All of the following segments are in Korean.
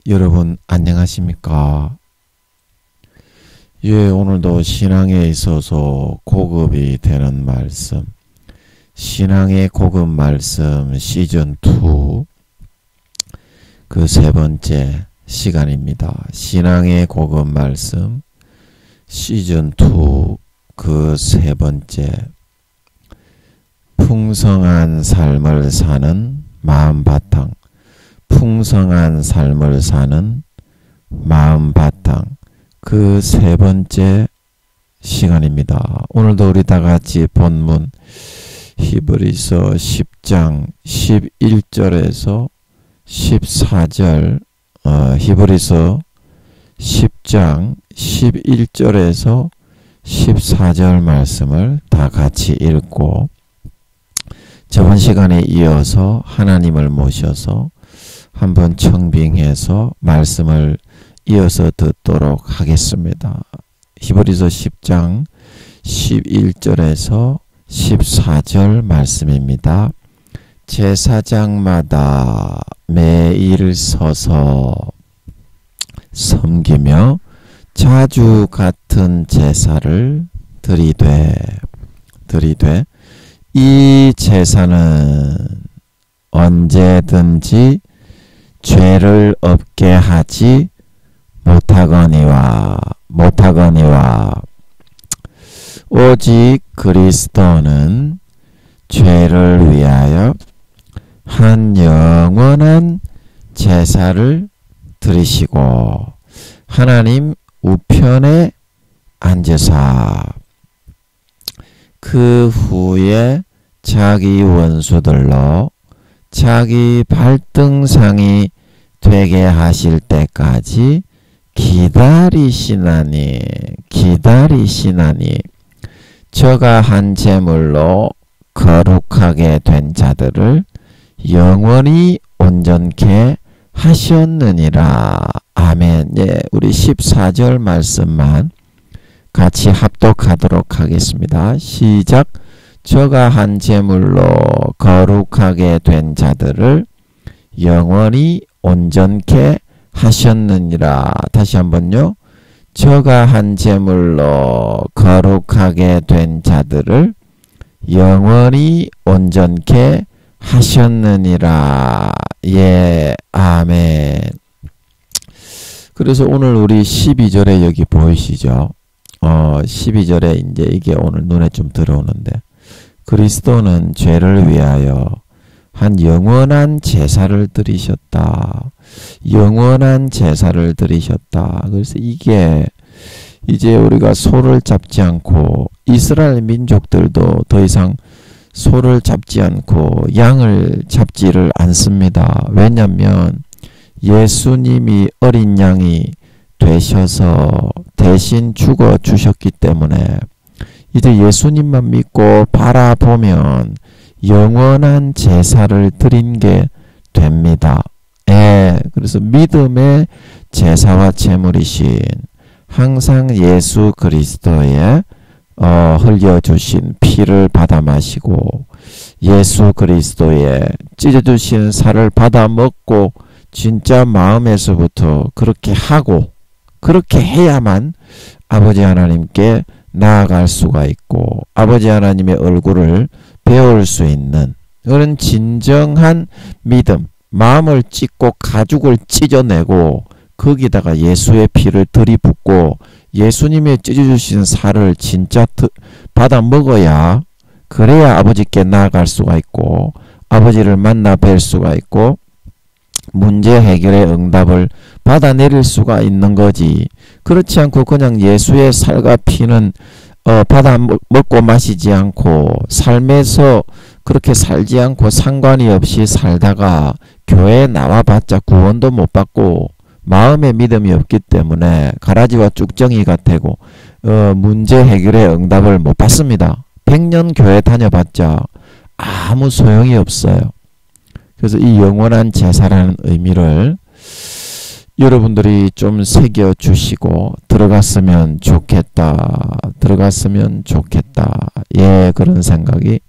여러분 안녕하십니까? 오늘도 신앙에 있어서 고급이 되는 말씀, 신앙의 고급 말씀 시즌2 그 세 번째 시간입니다. 신앙의 고급 말씀 시즌2 그 세 번째, 풍성한 삶을 사는 마음바탕, 풍성한 삶을 사는 마음바탕 그 세 번째 시간입니다. 오늘도 우리 다같이 본문 히브리서 10장 11절에서 14절, 히브리서 10장 11절에서 14절 말씀을 다 같이 읽고 저번 시간에 이어서 하나님을 모셔서 한번 청빙해서 말씀을 이어서 듣도록 하겠습니다. 히브리서 10장 11절에서 14절 말씀입니다. 제사장마다 매일 서서 섬기며 자주 같은 제사를 드리되 이 제사는 언제든지 죄를 없게 하지 못하거니와 오직 그리스도는 죄를 위하여 한 영원한 제사를 드리시고 하나님 우편에 앉으사 그 후에 자기 원수들로 자기 발등상이 되게 하실 때까지 기다리시나니 저가 한 제물로 거룩하게 된 자들을 영원히 온전케 하셨느니라. 아멘. 우리 14절 말씀만 같이 합독하도록 하겠습니다. 시작. 저가 한 제물로 거룩하게 된 자들을 영원히 온전케 하셨느니라. 다시 한번요. 저가 한 제물로 거룩하게 된 자들을 영원히 온전케 하셨느니라. 아멘. 그래서 오늘 우리 12절에 여기 보이시죠? 12절에 이제 이게 오늘 눈에 좀 들어오는데, 그리스도는 죄를 위하여 한 영원한 제사를 드리셨다. 영원한 제사를 드리셨다. 그래서 이게 이제 우리가 소를 잡지 않고, 이스라엘 민족들도 더 이상 소를 잡지 않고 양을 잡지를 않습니다. 왜냐하면 예수님이 어린 양이 되셔서 대신 죽어 주셨기 때문에 이제 예수님만 믿고 바라보면 영원한 제사를 드린 게 됩니다. 그래서 믿음의 제사와 제물이신 항상 예수 그리스도의 흘려주신 피를 받아 마시고 예수 그리스도의 찢어주신 살을 받아 먹고 진짜 마음에서부터 그렇게 하고 그렇게 해야만 아버지 하나님께 나아갈 수가 있고 아버지 하나님의 얼굴을 배울 수 있는 그런 진정한 믿음, 마음을 찢고 가죽을 찢어내고 거기다가 예수의 피를 들이붓고 예수님의 찢어주신 살을 진짜 받아 먹어야, 그래야 아버지께 나아갈 수가 있고 아버지를 만나 뵐 수가 있고 문제 해결의 응답을 받아내릴 수가 있는 거지. 그렇지 않고 그냥 예수의 살과 피는 받아 먹고 마시지 않고 삶에서 그렇게 살지 않고 상관이 없이 살다가 교회에 나와봤자 구원도 못 받고 마음의 믿음이 없기 때문에 가라지와 쭉정이가 되고 문제 해결의 응답을 못 받습니다. 100년 교회 다녀봤자 아무 소용이 없어요. 그래서 이 영원한 제사라는 의미를 여러분들이 좀 새겨주시고 들어갔으면 좋겠다. 그런 생각이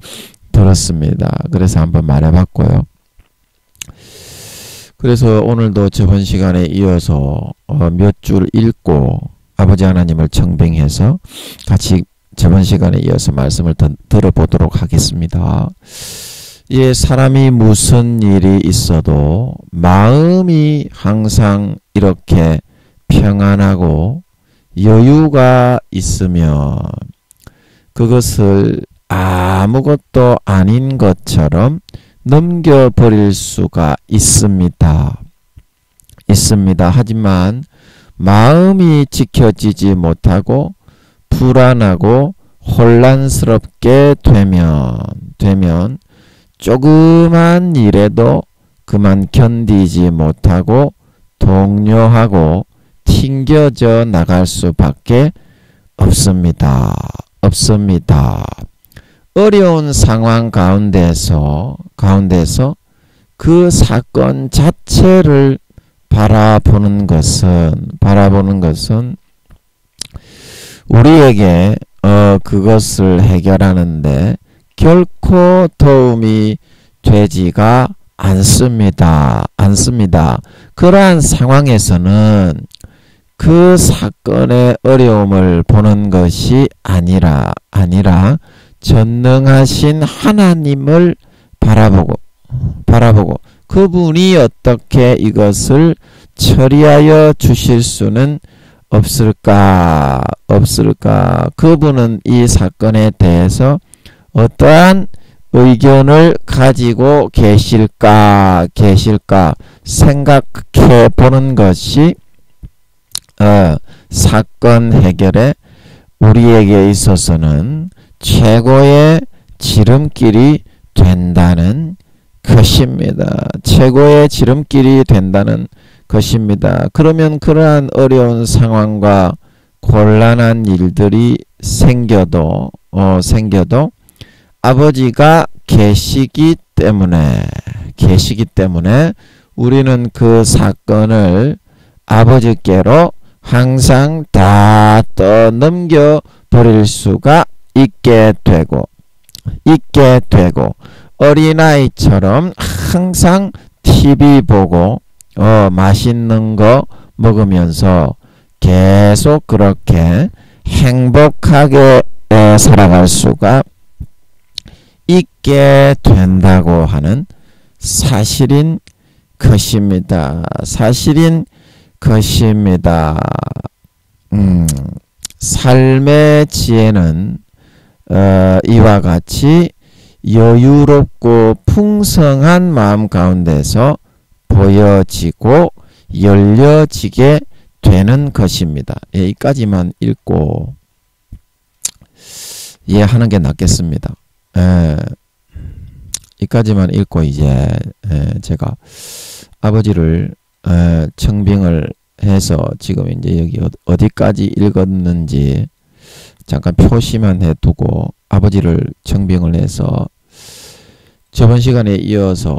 들었습니다. 그래서 한번 말해봤고요. 그래서 오늘도 저번 시간에 이어서 몇 줄 읽고 아버지 하나님을 청빙해서 같이 저번 시간에 이어서 말씀을 들어보도록 하겠습니다. 예, 사람이 무슨 일이 있어도 마음이 항상 이렇게 평안하고 여유가 있으면 그것을 아무것도 아닌 것처럼 넘겨버릴 수가 있습니다. 하지만 마음이 지켜지지 못하고 불안하고 혼란스럽게 되면 조그만 일에도 그만 견디지 못하고 동요하고 튕겨져 나갈 수밖에 없습니다. 어려운 상황 가운데서 그 사건 자체를 바라보는 것은 우리에게 그것을 해결하는데 결코 도움이 되지가 않습니다. 그러한 상황에서는 그 사건의 어려움을 보는 것이 아니라 전능하신 하나님을 바라보고 그분이 어떻게 이것을 처리하여 주실 수는 없을까? 그분은 이 사건에 대해서 어떠한 의견을 가지고 계실까 생각해 보는 것이 사건 해결에 우리에게 있어서는 최고의 지름길이 된다는 것입니다. 그러면 그러한 어려운 상황과 곤란한 일들이 생겨도 아버지가 계시기 때문에 우리는 그 사건을 아버지께로 항상 다 떠넘겨 버릴 수가 있게 되고 어린아이처럼 항상 TV 보고 맛있는 거 먹으면서 계속 그렇게 행복하게 살아갈 수가 있게 된다고 하는 사실인 것입니다. 삶의 지혜는 이와 같이 여유롭고 풍성한 마음 가운데서 보여지고 열려지게 되는 것입니다. 예, 이까지만 읽고 이해하는 게 낫겠습니다. 이까지만 읽고 이제 제가 아버지를 청빙을 해서 지금 이제 여기 어디까지 읽었는지 잠깐 표시만 해두고 아버지를 청빙을 해서 저번 시간에 이어서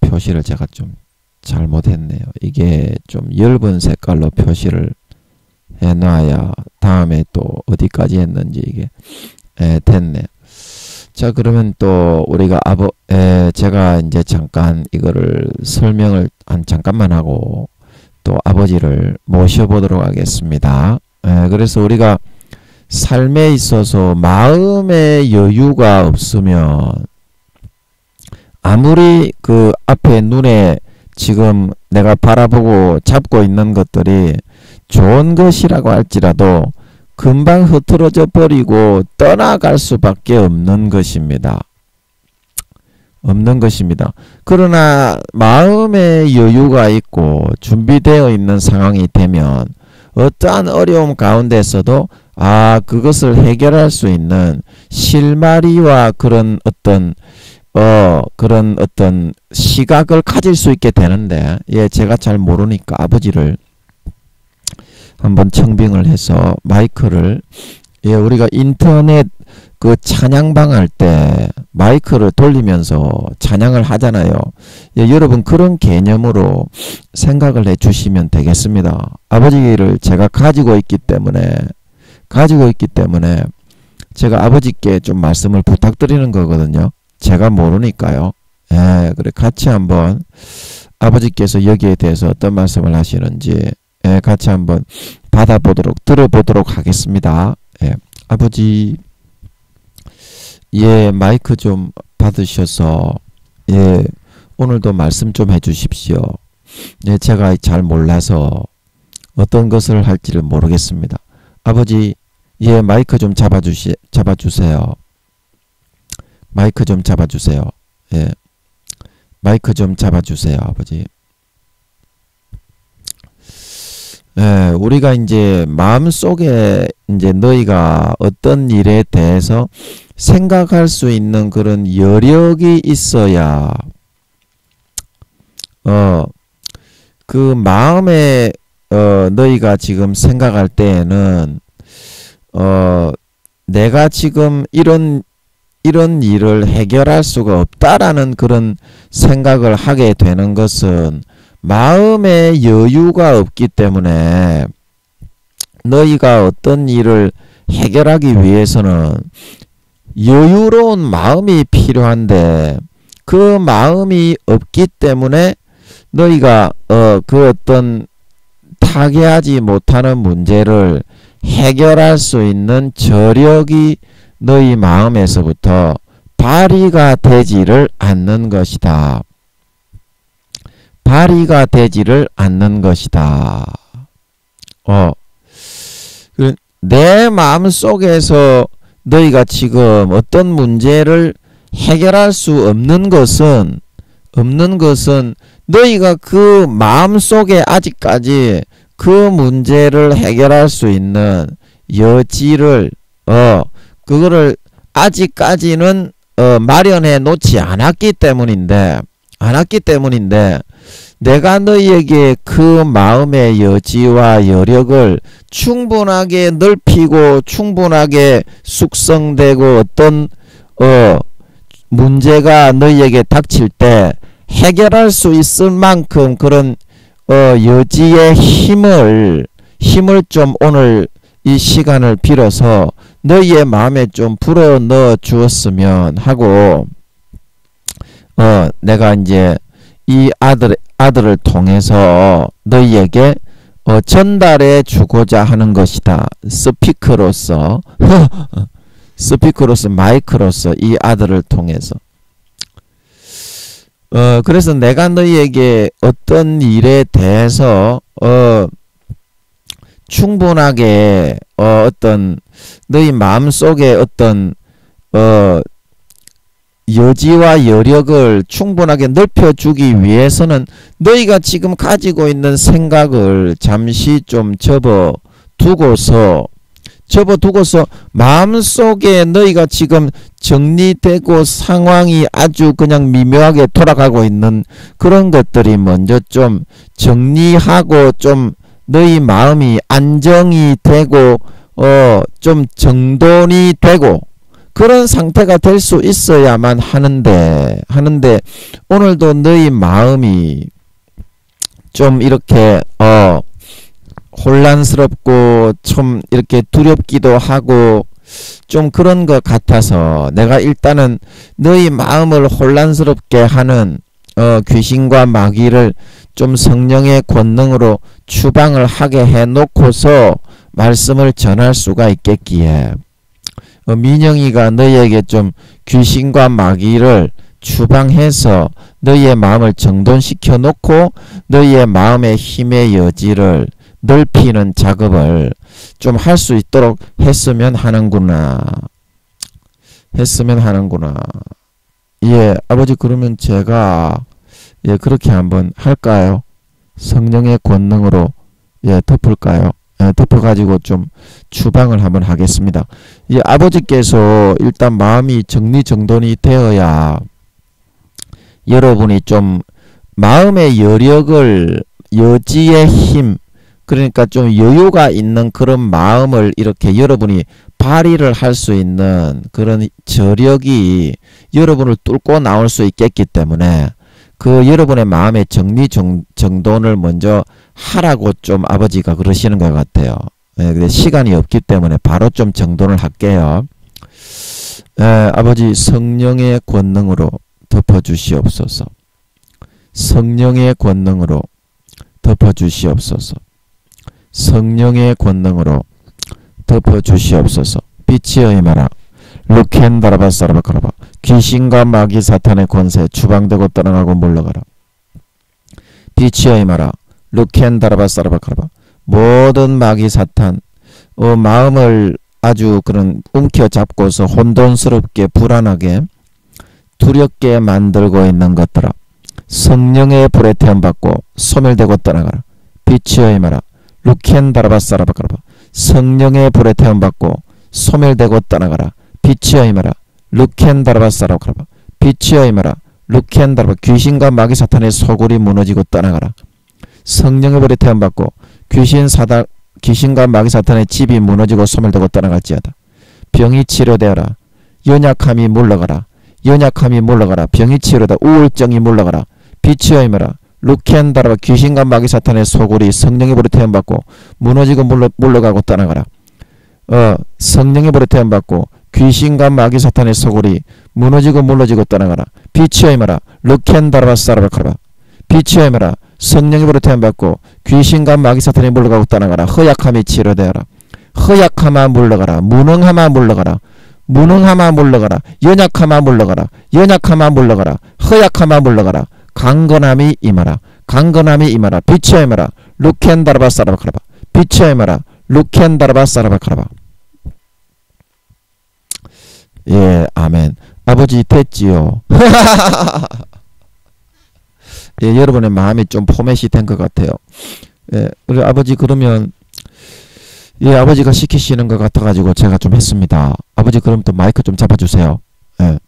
표시를 제가 좀 잘못했네요. 이게 좀 엷은 색깔로 표시를 해놔야 다음에 또 어디까지 했는지 이게 됐네요. 자, 그러면 또 우리가 제가 이제 잠깐 이거를 설명을 잠깐만 하고 또 아버지를 모셔보도록 하겠습니다. 그래서 우리가 삶에 있어서 마음의 여유가 없으면 아무리 그 앞에 눈에 지금 내가 바라보고 잡고 있는 것들이 좋은 것이라고 할지라도 금방 흐트러져 버리고 떠나갈 수밖에 없는 것입니다. 그러나 마음의 여유가 있고 준비되어 있는 상황이 되면 어떠한 어려움 가운데서도 그것을 해결할 수 있는 실마리와 그런 어떤 시각을 가질 수 있게 되는데, 제가 잘 모르니까 아버지를 한번 청빙을 해서 마이크를, 우리가 인터넷 그 찬양방 할 때 마이크를 돌리면서 찬양을 하잖아요. 여러분 그런 개념으로 생각을 해 주시면 되겠습니다. 아버지를 제가 가지고 있기 때문에 제가 아버지께 좀 말씀을 부탁드리는 거거든요. 제가 모르니까요. 그래 같이 한번 아버지께서 여기에 대해서 어떤 말씀을 하시는지 같이 한번 들어보도록 하겠습니다. 아버지, 마이크 좀 받으셔서 오늘도 말씀 좀 해주십시오. 제가 잘 몰라서 어떤 것을 할지를 모르겠습니다. 아버지, 마이크 좀 잡아주세요. 마이크 좀 잡아주세요. 마이크 좀 잡아주세요, 아버지. 우리가 이제 마음속에 이제 너희가 어떤 일에 대해서 생각할 수 있는 그런 여력이 있어야 그 마음에 너희가 지금 생각할 때에는 내가 지금 이런 일을 해결할 수가 없다라는 그런 생각을 하게 되는 것은 마음의 여유가 없기 때문에 너희가 어떤 일을 해결하기 위해서는 여유로운 마음이 필요한데 그 마음이 없기 때문에 너희가 그 어떤 타개하지 못하는 문제를 해결할 수 있는 저력이 너희 마음에서부터 발휘가 되지를 않는 것이다. 발휘가 되지를 않는 것이다. 내 마음 속에서 너희가 지금 어떤 문제를 해결할 수 없는 것은 너희가 그 마음 속에 아직까지 그 문제를 해결할 수 있는 여지를 그거를 아직까지는 마련해 놓지 않았기 때문인데 내가 너희에게 그 마음의 여지와 여력을 충분하게 넓히고 충분하게 숙성되고 어떤 문제가 너희에게 닥칠 때 해결할 수 있을 만큼 그런 여지의 힘을 좀 오늘 이 시간을 빌어서 너희의 마음에 좀 불어 넣어 주었으면 하고 내가 이제 이 아들을 통해서 너희에게 전달해 주고자 하는 것이다. 스피커로서 마이크로서 이 아들을 통해서 그래서 내가 너희에게 어떤 일에 대해서 충분하게 어떤 너희 마음속에 어떤 여지와 여력을 충분하게 넓혀주기 위해서는 너희가 지금 가지고 있는 생각을 잠시 좀 접어두고서 마음속에 너희가 지금 정리되고 상황이 아주 그냥 미묘하게 돌아가고 있는 그런 것들이 먼저 좀 정리하고 좀 너희 마음이 안정이 되고 좀 정돈이 되고 그런 상태가 될 수 있어야만 하는데 오늘도 너희 마음이 좀 이렇게 혼란스럽고 좀 이렇게 두렵기도 하고 좀 그런 것 같아서 내가 일단은 너희 마음을 혼란스럽게 하는 귀신과 마귀를 좀 성령의 권능으로 추방을 하게 해놓고서 말씀을 전할 수가 있겠기에 민영이가 너희에게 좀 귀신과 마귀를 추방해서 너희의 마음을 정돈시켜 놓고 너희의 마음의 힘의 여지를 넓히는 작업을 좀 할 수 있도록 했으면 하는구나. 아버지, 그러면 제가 그렇게 한번 할까요? 성령의 권능으로 덮을까요? 덮어가지고 좀 추방을 한번 하겠습니다. 아버지께서 일단 마음이 정리정돈이 되어야 여러분이 좀 마음의 여력을 여지의 힘 그러니까 좀 여유가 있는 그런 마음을 이렇게 여러분이 발휘를 할 수 있는 그런 저력이 여러분을 뚫고 나올 수 있겠기 때문에 그 여러분의 마음의 정돈을 먼저 하라고 좀 아버지가 그러시는 것 같아요. 근데 시간이 없기 때문에 바로 좀 정돈을 할게요. 아버지 성령의 권능으로 덮어주시옵소서. 성령의 권능으로 덮어주시옵소서. 성령의 권능으로 덮어주시옵소서. 빛이여 임하라. 루켄다라바사라바카라바. 귀신과 마귀 사탄의 권세 추방되고 떠나가고 물러가라. 빛이여 임하라. 루켄다라바사라바카라바. 모든 마귀 사탄 마음을 아주 그런 움켜잡고서 혼돈스럽게 불안하게 두렵게 만들고 있는 것들아, 성령의 불에 태움받고 소멸되고 떠나가라. 빛이여 임하라. 루켄다라바사라바카라바. 성령의 불에 태움받고 소멸되고 떠나가라. 빛이여 임하라. 루켄다라바사라바카라바. 빛이여 임하라. 루켄다라바. 귀신과 마귀 사탄의 소굴이 무너지고 떠나가라. 성령의 불에 태움받고 귀신과 마귀 사탄의 집이 무너지고 소멸되고 떠나갈지어다. 병이 치료되어라. 연약함이 물러가라. 연약함이 물러가라. 병이 치료되어 우울증이 물러가라. 빛이여 임하라. 루켄다라바. 귀신과 마귀 사탄의 소굴이 성령의 불에 태움받고 무너지고 물러가고 떠나가라. 성령의 불에 태움받고 귀신과 마귀 사탄의 소굴이 무너지고 떠나가라. 빛이여 임하라. 루켄다라바 사라바카라바. 빛이여 임하라. 성령의 불에 태움받고 귀신과 마귀 사탄이 물러가고 떠나가라. 허약함이 치료되어라. 허약함아 물러가라. 무능함아 물러가라. 무능함아 물러가라. 연약함아 물러가라. 연약함아 물러가라. 허약함아 물러가라. 강건함이 임하라. 강건함이 임하라. 빛이여 임하라. 루켄다라바 사라바카라바. 빛이여 임하라. 루켄다라바 사라바카라바. 예, 아멘. 아버지 됐지요. 예, 여러분의 마음이 좀 포맷이 된 것 같아요. 예, 우리 아버지 그러면 예, 아버지가 시키시는 것 같아가지고 제가 좀 했습니다. 아버지 그럼 또 마이크 좀 잡아주세요. 예.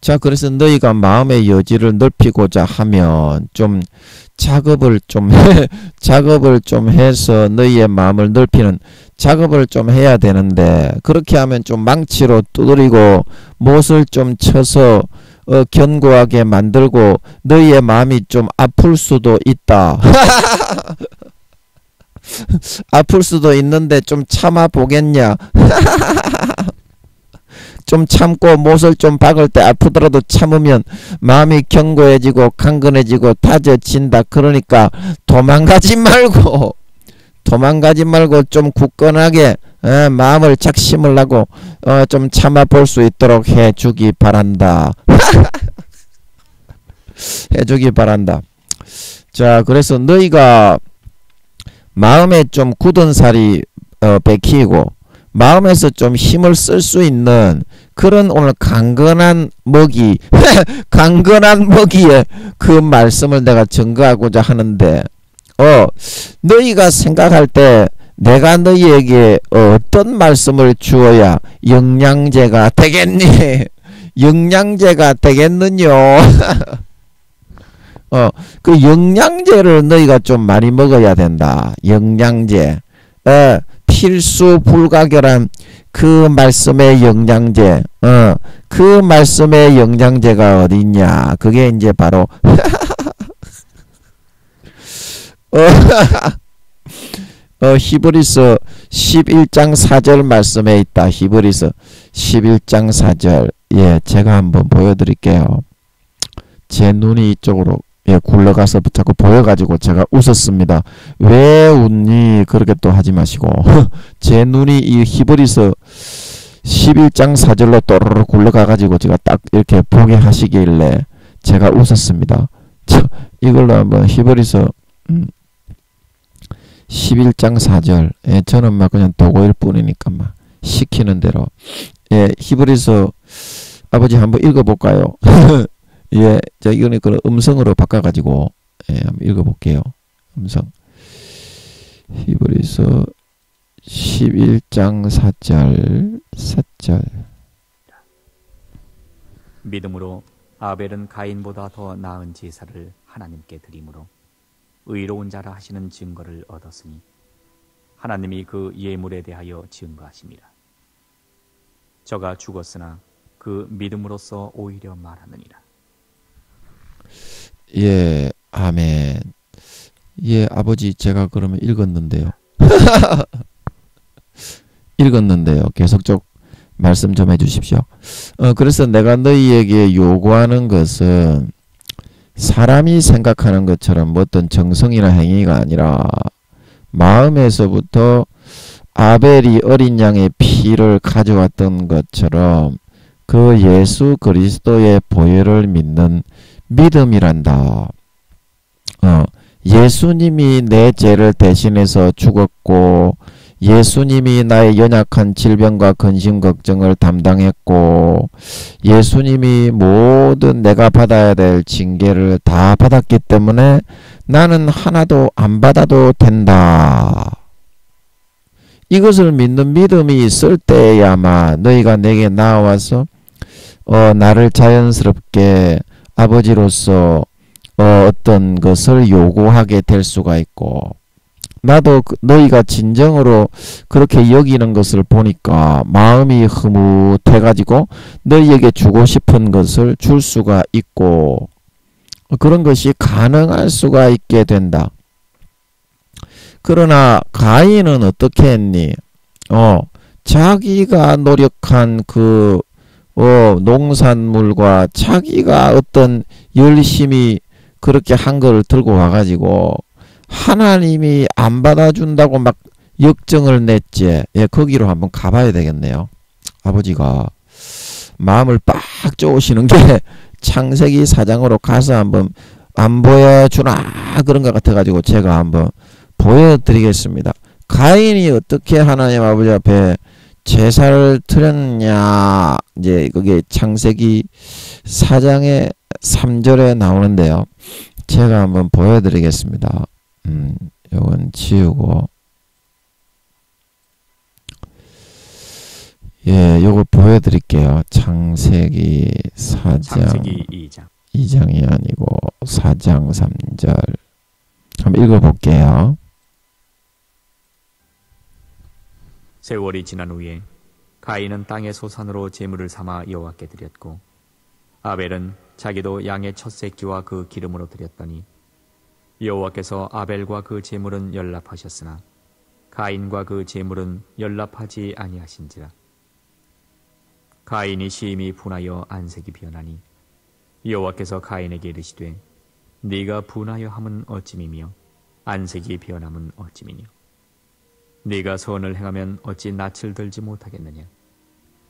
자, 그래서 너희가 마음의 여지를 넓히고자 하면 좀 작업을 좀 해서 너희의 마음을 넓히는 작업을 좀 해야 되는데, 그렇게 하면 좀 망치로 두드리고 못을 좀 쳐서 견고하게 만들고 너희의 마음이 좀 아플 수도 있다. 아플 수도 있는데 좀 참아 보겠냐? 좀 참고 못을 좀 박을 때 아프더라도 참으면 마음이 견고해지고 강건해지고 다져진다. 그러니까 도망가지 말고 좀 굳건하게 마음을 작심을 하고 좀 참아 볼 수 있도록 해주기 바란다. 해주기 바란다. 자, 그래서 너희가 마음에 좀 굳은 살이 베끼고 마음에서 좀 힘을 쓸 수 있는 그런 오늘 강건한 먹이 강건한 먹이에 그 말씀을 내가 증거하고자 하는데, 너희가 생각할 때 내가 너희에게 어떤 말씀을 주어야 영양제가 되겠니? 영양제가 되겠느뇨? 그 영양제를 너희가 좀 많이 먹어야 된다. 영양제. 필수 불가결한 그 말씀의 영양제. 그 말씀의 영양제가 어디 있냐? 그게 이제 바로 히브리서 11장 4절 말씀에 있다. 히브리서 11장 4절. 예, 제가 한번 보여드릴게요. 제 눈이 이쪽으로 굴러가서 자꾸 보여가지고 제가 웃었습니다. 왜 웃니? 그렇게 또 하지 마시고 제 눈이 이 히브리서 11장 4절로 또르르 굴러가가지고 제가 딱 이렇게 보게 하시길래 제가 웃었습니다. 이걸로 한번 히브리서 11장 4절. 예, 저는 막 그냥 도구일 뿐이니까 막 시키는 대로. 예, 히브리서 아버지 한번 읽어볼까요? 예, 자, 이거는 그 음성으로 바꿔가지고, 예, 한번 읽어볼게요. 음성. 히브리서 11장 4절. 믿음으로 아벨은 가인보다 더 나은 제사를 하나님께 드림으로 의로운 자라 하시는 증거를 얻었으니 하나님이 그 예물에 대하여 증거하십니다. 저가 죽었으나 그 믿음으로써 오히려 말하느니라. 예, 아멘. 예, 아버지 제가 그러면 읽었는데요. 계속적 말씀 좀 해주십시오. 그래서 내가 너희에게 요구하는 것은 사람이 생각하는 것처럼 뭐 어떤 정성이나 행위가 아니라 마음에서부터 아벨이 어린 양의 피를 가져왔던 것처럼 그 예수 그리스도의 보혈을 믿는 믿음이란다. 예수님이 내 죄를 대신해서 죽었고 예수님이 나의 연약한 질병과 근심 걱정을 담당했고 예수님이 모든 내가 받아야 될 징계를 다 받았기 때문에 나는 하나도 안 받아도 된다. 이것을 믿는 믿음이 있을 때야마 너희가 내게 나와서 나를 자연스럽게 아버지로서 어떤 것을 요구하게 될 수가 있고 나도 너희가 진정으로 그렇게 여기는 것을 보니까 마음이 흐뭇해가지고 너희에게 주고 싶은 것을 줄 수가 있고 그런 것이 가능할 수가 있게 된다. 그러나 가인은 어떻게 했니? 자기가 노력한 그 농산물과 자기가 어떤 열심히 그렇게 한 거를 들고 와가지고 하나님이 안 받아준다고 막 역정을 냈지. 예, 거기로 한번 가봐야 되겠네요. 아버지가 마음을 빡 쪼으시는 게 창세기 4장으로 가서 한번 안 보여주나 그런 것 같아가지고 제가 한번 보여드리겠습니다. 가인이 어떻게 하나님 아버지 앞에 제사를 드렸냐. 이제 그게 창세기 4장의 3절에 나오는데요. 제가 한번 보여드리겠습니다. 요건 지우고 요거 보여드릴게요. 창세기 4장 창세기 2장 2장이 아니고 4장 3절 한번 읽어볼게요. 세월이 지난 후에 가인은 땅의 소산으로 제물을 삼아 여호와께 드렸고 아벨은 자기도 양의 첫 새끼와 그 기름으로 드렸더니 여호와께서 아벨과 그 제물은 연락하셨으나 가인과 그 제물은 연락하지 아니하신지라. 가인이 심히 분하여 안색이 변하니 여호와께서 가인에게 이르시되 네가 분하여 함은 어찌미며 안색이 변함은 어찌미뇨. 네가 선을 행하면 어찌 낯을 들지 못하겠느냐.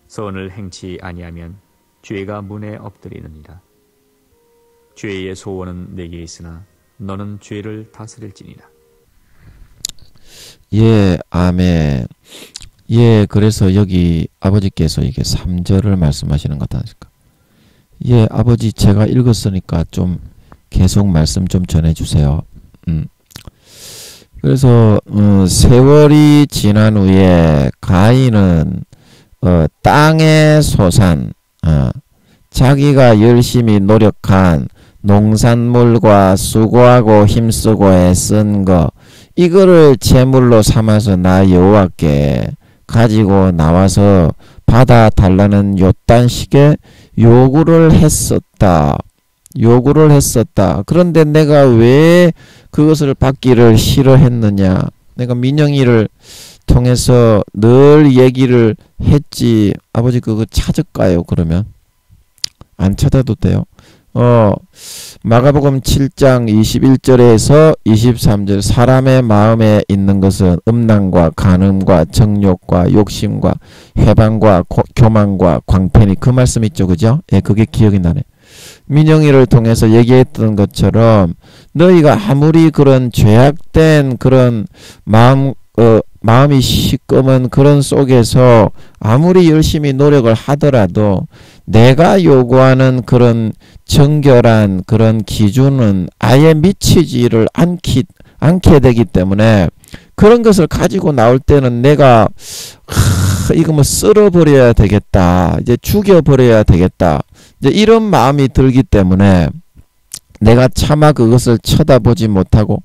선을 행치 아니하면 죄가 문에 엎드리느니라. 죄의 소원은 내게 있으나 너는 죄를 다스릴지니라. 예, 아멘. 예, 그래서 여기 아버지께서 이게 3절을 말씀하시는 것 같으니까. 예, 아버지 제가 읽었으니까 좀 계속 말씀 좀 전해주세요. 그래서 세월이 지난 후에 가인은 땅의 소산, 자기가 열심히 노력한 농산물과 수고하고 힘쓰고 애쓴 거 이거를 제물로 삼아서 나 여호와께 가지고 나와서 받아달라는 요딴식의 요구를 했었다. 그런데 내가 왜 그것을 받기를 싫어했느냐. 내가 민영이를 통해서 늘 얘기를 했지. 아버지 그거 찾을까요? 그러면 안 찾아도 돼요. 마가복음 7장 21절에서 23절 사람의 마음에 있는 것은 음란과 간음과 정욕과 욕심과 회방과 교만과 광팬이 그 말씀 있죠. 그죠? 예, 그게 기억이 나네. 민영이를 통해서 얘기했던 것처럼 너희가 아무리 그런 죄악된 그런 마음이 시꺼먼 그런 속에서 아무리 열심히 노력을 하더라도 내가 요구하는 그런 정결한 그런 기준은 아예 미치지를 않게 되기 때문에 그런 것을 가지고 나올 때는 내가 이거 뭐 쓸어버려야 되겠다. 이제 죽여버려야 되겠다. 이제 이런 마음이 들기 때문에 내가 차마 그것을 쳐다보지 못하고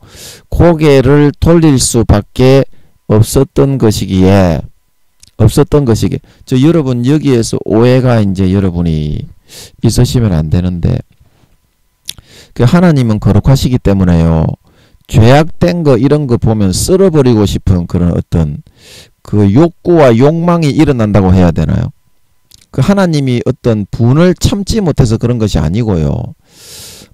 고개를 돌릴 수밖에 없었던 것이기에 여러분 여기에서 오해가 이제 여러분이 있으시면 안 되는데 그 하나님은 거룩하시기 때문에요. 죄악된 거 이런 거 보면 쓸어버리고 싶은 그런 어떤 그 욕구와 욕망이 일어난다고 해야 되나요? 그 하나님이 어떤 분을 참지 못해서 그런 것이 아니고요.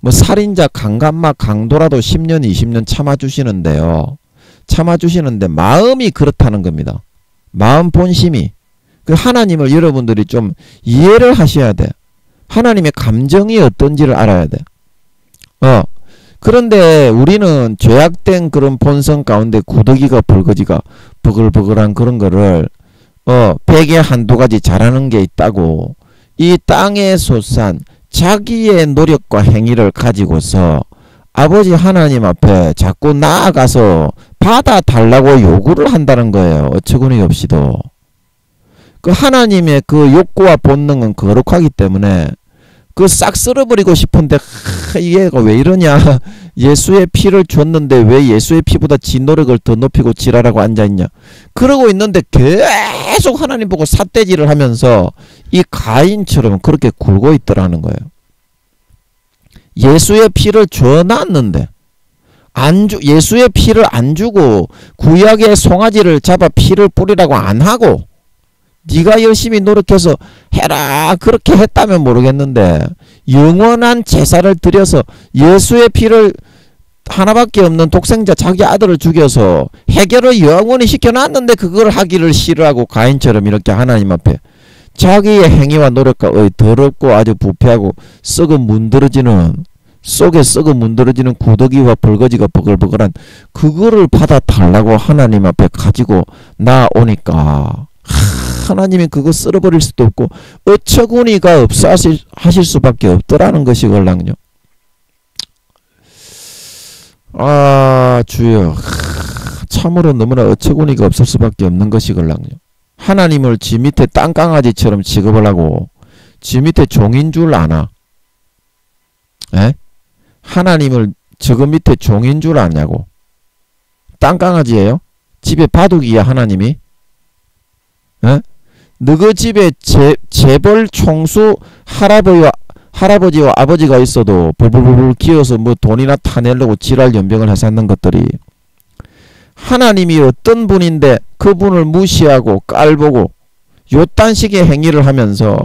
뭐 살인자 강간마 강도라도 10년 20년 참아주시는데요. 참아주시는데 마음이 그렇다는 겁니다. 마음 본심이. 그 하나님을 여러분들이 좀 이해를 하셔야 돼. 하나님의 감정이 어떤지를 알아야 돼. 그런데 우리는 죄악된 그런 본성 가운데 구더기가 벌거지가 버글버글한 그런 거를 백에 한두 가지 잘하는 게 있다고 이 땅에 솟아 자기의 노력과 행위를 가지고서 아버지 하나님 앞에 자꾸 나아가서 받아달라고 요구를 한다는 거예요. 어처구니 없이도. 그 하나님의 그 욕구와 본능은 거룩하기 때문에 그 싹 쓸어버리고 싶은데 얘가 왜 이러냐. 예수의 피를 줬는데 왜 예수의 피보다 지 노력을 더 높이고 지랄하고 앉아있냐. 그러고 있는데 계속 하나님 보고 삿대질을 하면서 이 가인처럼 그렇게 굴고 있더라는 거예요. 예수의 피를 줘놨는데 예수의 피를 안 주고 구약의 송아지를 잡아 피를 뿌리라고 안 하고 네가 열심히 노력해서 해라 그렇게 했다면 모르겠는데 영원한 제사를 드려서 예수의 피를 하나밖에 없는 독생자 자기 아들을 죽여서 해결을 영원히 시켜놨는데 그걸 하기를 싫어하고 가인처럼 이렇게 하나님 앞에 자기의 행위와 노력과 더럽고 아주 부패하고 썩은 문드러지는 속에 썩은 문드러지는 구더기와 벌거지가 버글버글한 그거를 받아달라고 하나님 앞에 가지고 나오니까 하나님이 그거 쓸어버릴 수도 없고 어처구니가 없어 하실 수밖에 없더라는 것이걸랑요. 아 주여 참으로 너무나 어처구니가 없을 수밖에 없는 것이걸랑요. 하나님을 지 밑에 땅강아지처럼 취급을 하고 지 밑에 종인 줄 아나? 에? 하나님을 저거 밑에 종인 줄 아냐고. 땅강아지예요? 집에 바둑이야 하나님이? 에? 너그 집에 재벌 총수 할아버지와 아버지가 있어도 불불불 기어서 뭐 돈이나 타내려고 지랄 연병을 해샀는 것들이 하나님이 어떤 분인데 그분을 무시하고 깔보고 요딴 식의 행위를 하면서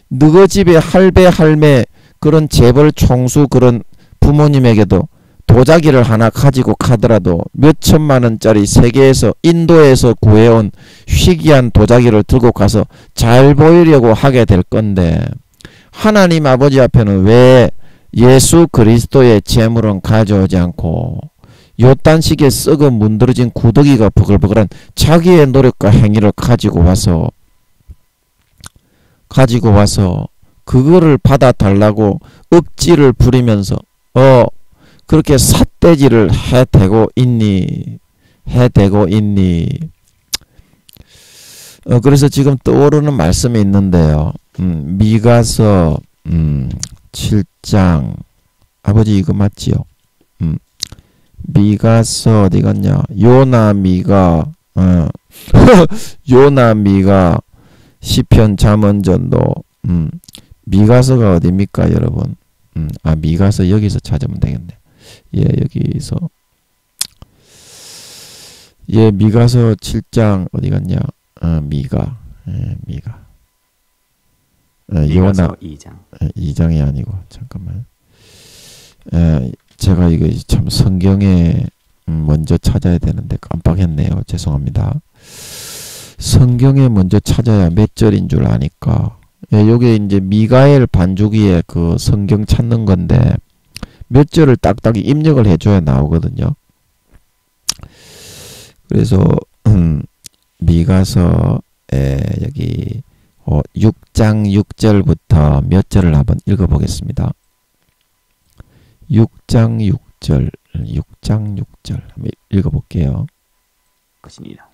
너그 집에 할배 할매 그런 재벌 총수 그런 부모님에게도 도자기를 하나 가지고 가더라도 몇 천만 원짜리 세계에서 인도에서 구해온 희귀한 도자기를 들고 가서 잘 보이려고 하게 될 건데 하나님 아버지 앞에는 왜 예수 그리스도의 제물은 가져오지 않고 요딴 식의 썩은 문드러진 구더기가 버글버글한 자기의 노력과 행위를 가지고 와서 그거를 받아달라고 억지를 부리면서 그렇게 삿대질을 해대고 있니? 그래서 지금 떠오르는 말씀이 있는데요. 미가서 7장 아버지 이거 맞지요? 미가서 어디 갔냐? 요나미가 시편 잠언전도 미가서가 어디입니까 여러분? 미가서 여기서 찾으면 되겠네. 예, 여기서 미가서 7장 어디 갔냐? 미가. 요나 2장. 2장이 아니고 잠깐만. 제가 이거 참 성경에 먼저 찾아야 되는데 깜빡했네요. 죄송합니다. 성경에 먼저 찾아야 몇 절인 줄 아니까. 요게 이제 미가엘 반주기에 그 성경 찾는 건데 몇 절을 딱딱 입력을 해줘야 나오거든요. 그래서 미가서에 여기 6장 6절부터 몇 절을 한번 읽어보겠습니다. 6장 6절 한번 읽어볼게요. 것이니라.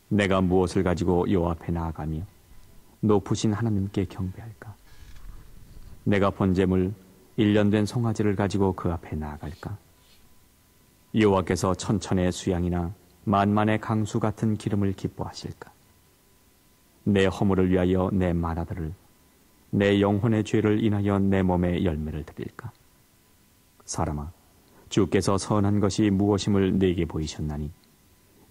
내가 무엇을 가지고 요 앞에 나아가며 높으신 하나님께 경배할까? 내가 번제물 1년 된 송아지를 가지고 그 앞에 나아갈까? 여호와께서 천천의 수양이나 만만의 강수 같은 기름을 기뻐하실까? 내 허물을 위하여 내 맏아들을, 내 영혼의 죄를 인하여 내 몸에 열매를 드릴까? 사람아, 주께서 선한 것이 무엇임을 네게 보이셨나니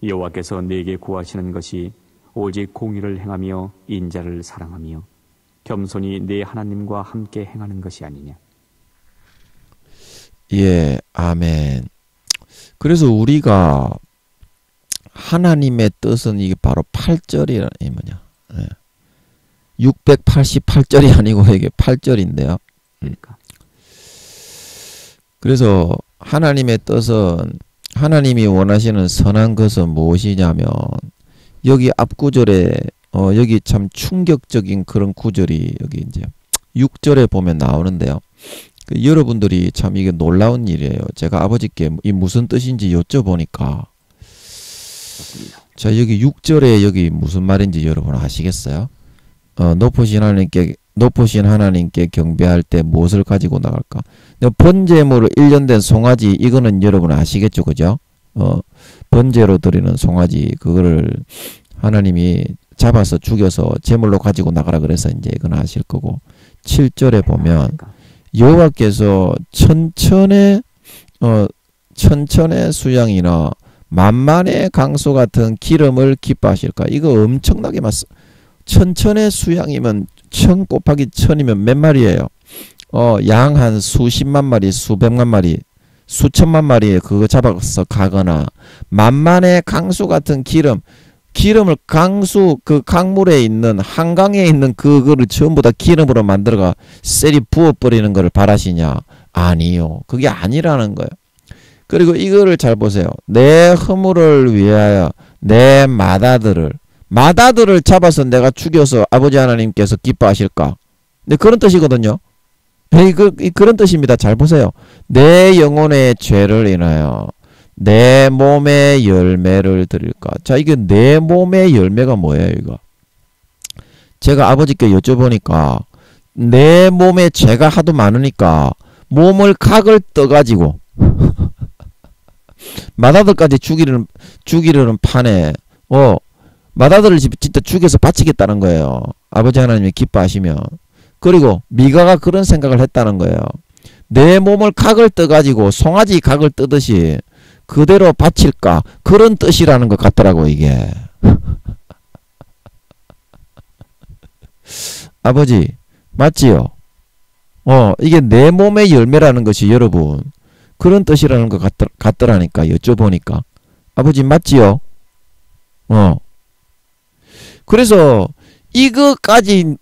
여호와께서 네게 구하시는 것이 오직 공의를 행하며 인자를 사랑하며 겸손히 네 하나님과 함께 행하는 것이 아니냐? 예, 아멘. 그래서 우리가 하나님의 뜻은 이게 바로 8절이라는 이 뭐냐. 예. 688절이 아니고 이게 8절인데요. 그래서 하나님의 뜻은 하나님이 원하시는 선한 것은 무엇이냐면 여기 앞 구절에 여기 참 충격적인 그런 구절이 여기 이제 6절에 보면 나오는데요. 여러분들이 참 이게 놀라운 일이에요. 제가 아버지께 이 무슨 뜻인지 여쭤보니까 자 여기 6절에 여기 무슨 말인지 여러분 아시겠어요? 높으신 하나님께 경배할 때 무엇을 가지고 나갈까? 번제물로 1년 된 송아지 이거는 여러분 아시겠죠, 그죠? 번제로 드리는 송아지 그거를 하나님이 잡아서 죽여서 제물로 가지고 나가라 그래서 이제 이건 아실 거고 7절에 보면 여호와께서 천천의 수양이나 만만의 강소 같은 기름을 기뻐하실까? 이거 엄청나게 맞서. 천천의 수양이면 1000 곱하기 1000이면 몇 마리예요? 양 한 수십만 마리, 수백만 마리, 수천만 마리에 그거 잡아서 가거나 만만의 강수 같은 기름을 강수 그 강물에 있는 한강에 있는 그거를 전부 다 기름으로 만들어가 셀이 부어버리는 것을 바라시냐? 아니요. 그게 아니라는 거예요. 그리고 이거를 잘 보세요. 내 허물을 위하여 내 마다들을 잡아서 내가 죽여서 아버지 하나님께서 기뻐하실까? 네, 그런 뜻이거든요. 그런 뜻입니다. 잘 보세요. 내 영혼의 죄를 인하여 내 몸의 열매를 드릴까? 자, 이게 내 몸의 열매가 뭐예요, 이거? 제가 아버지께 여쭤보니까 내 몸에 죄가 하도 많으니까 몸을 각을 떠가지고 마다들까지 죽이려는 판에 마다들을 진짜 죽여서 바치겠다는 거예요. 아버지 하나님이 기뻐하시면. 그리고 미가가 그런 생각을 했다는 거예요. 내 몸을 각을 떠가지고 송아지 각을 뜨듯이 그대로 바칠까? 그런 뜻이라는 것 같더라고 이게. 아버지 맞지요? 이게 내 몸의 열매라는 것이 여러분 그런 뜻이라는 것 같더라니까 여쭤보니까. 아버지 맞지요? 그래서 이거까지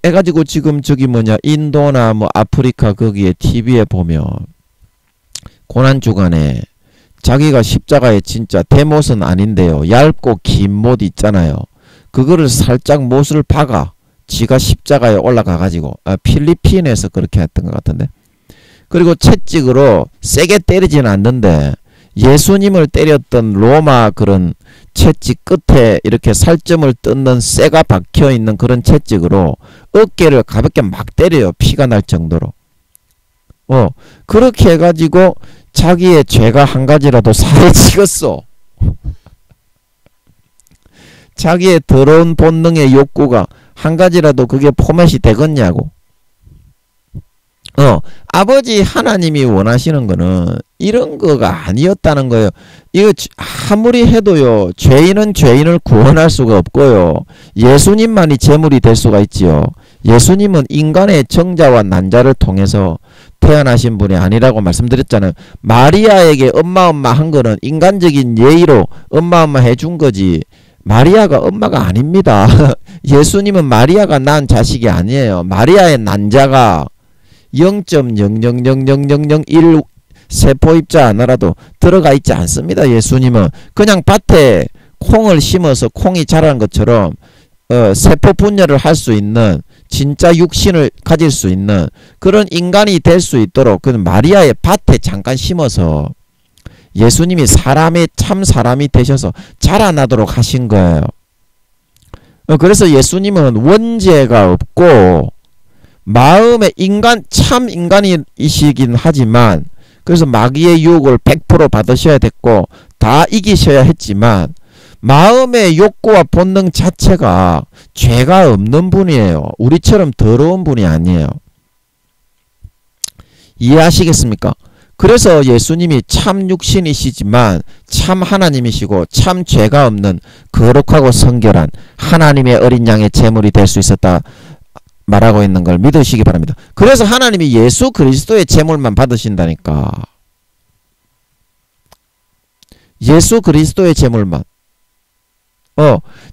해가지고 지금 저기 뭐냐 인도나 뭐 아프리카 거기에 TV에 보면 고난주간에 자기가 십자가에 진짜 대못은 아닌데요. 얇고 긴 못 있잖아요. 그거를 살짝 못을 박아 지가 십자가에 올라가가지고 필리핀에서 그렇게 했던 것 같은데. 그리고 채찍으로 세게 때리지는 않는데 예수님을 때렸던 로마 그런 채찍 끝에 이렇게 살점을 뜯는 쇠가 박혀있는 그런 채찍으로 어깨를 가볍게 막 때려요. 피가 날 정도로. 그렇게 해가지고 자기의 죄가 한 가지라도 살에 찍었어. 자기의 더러운 본능의 욕구가 한 가지라도 그게 포맷이 되겠냐고. 아버지 하나님이 원하시는 거는 이런 거가 아니었다는 거예요. 이거 아무리 해도요. 죄인은 죄인을 구원할 수가 없고요. 예수님만이 제물이 될 수가 있지요. 예수님은 인간의 정자와 난자를 통해서 태어나신 분이 아니라고 말씀드렸잖아요. 마리아에게 엄마 한 거는 인간적인 예의로 엄마 해준 거지. 마리아가 엄마가 아닙니다. 예수님은 마리아가 낳은 자식이 아니에요. 마리아의 난자가 0.0000001 세포입자 하나라도 들어가 있지 않습니다. 예수님은 그냥 밭에 콩을 심어서 콩이 자라는 것처럼 세포 분열을 할 수 있는 진짜 육신을 가질 수 있는 그런 인간이 될 수 있도록 그 마리아의 밭에 잠깐 심어서 예수님이 참 사람이 되셔서 자라나도록 하신 거예요. 그래서 예수님은 원죄가 없고 마음의 참 인간이시긴 하지만 그래서 마귀의 유혹을 100% 받으셔야 됐고 다 이기셔야 했지만 마음의 욕구와 본능 자체가 죄가 없는 분이에요. 우리처럼 더러운 분이 아니에요. 이해하시겠습니까? 그래서 예수님이 참 육신이시지만 참 하나님이시고 참 죄가 없는 거룩하고 성결한 하나님의 어린 양의 제물이 될 수 있었다 말하고 있는 걸 믿으시기 바랍니다. 그래서 하나님이 예수 그리스도의 제물만 받으신다니까. 예수 그리스도의 제물만.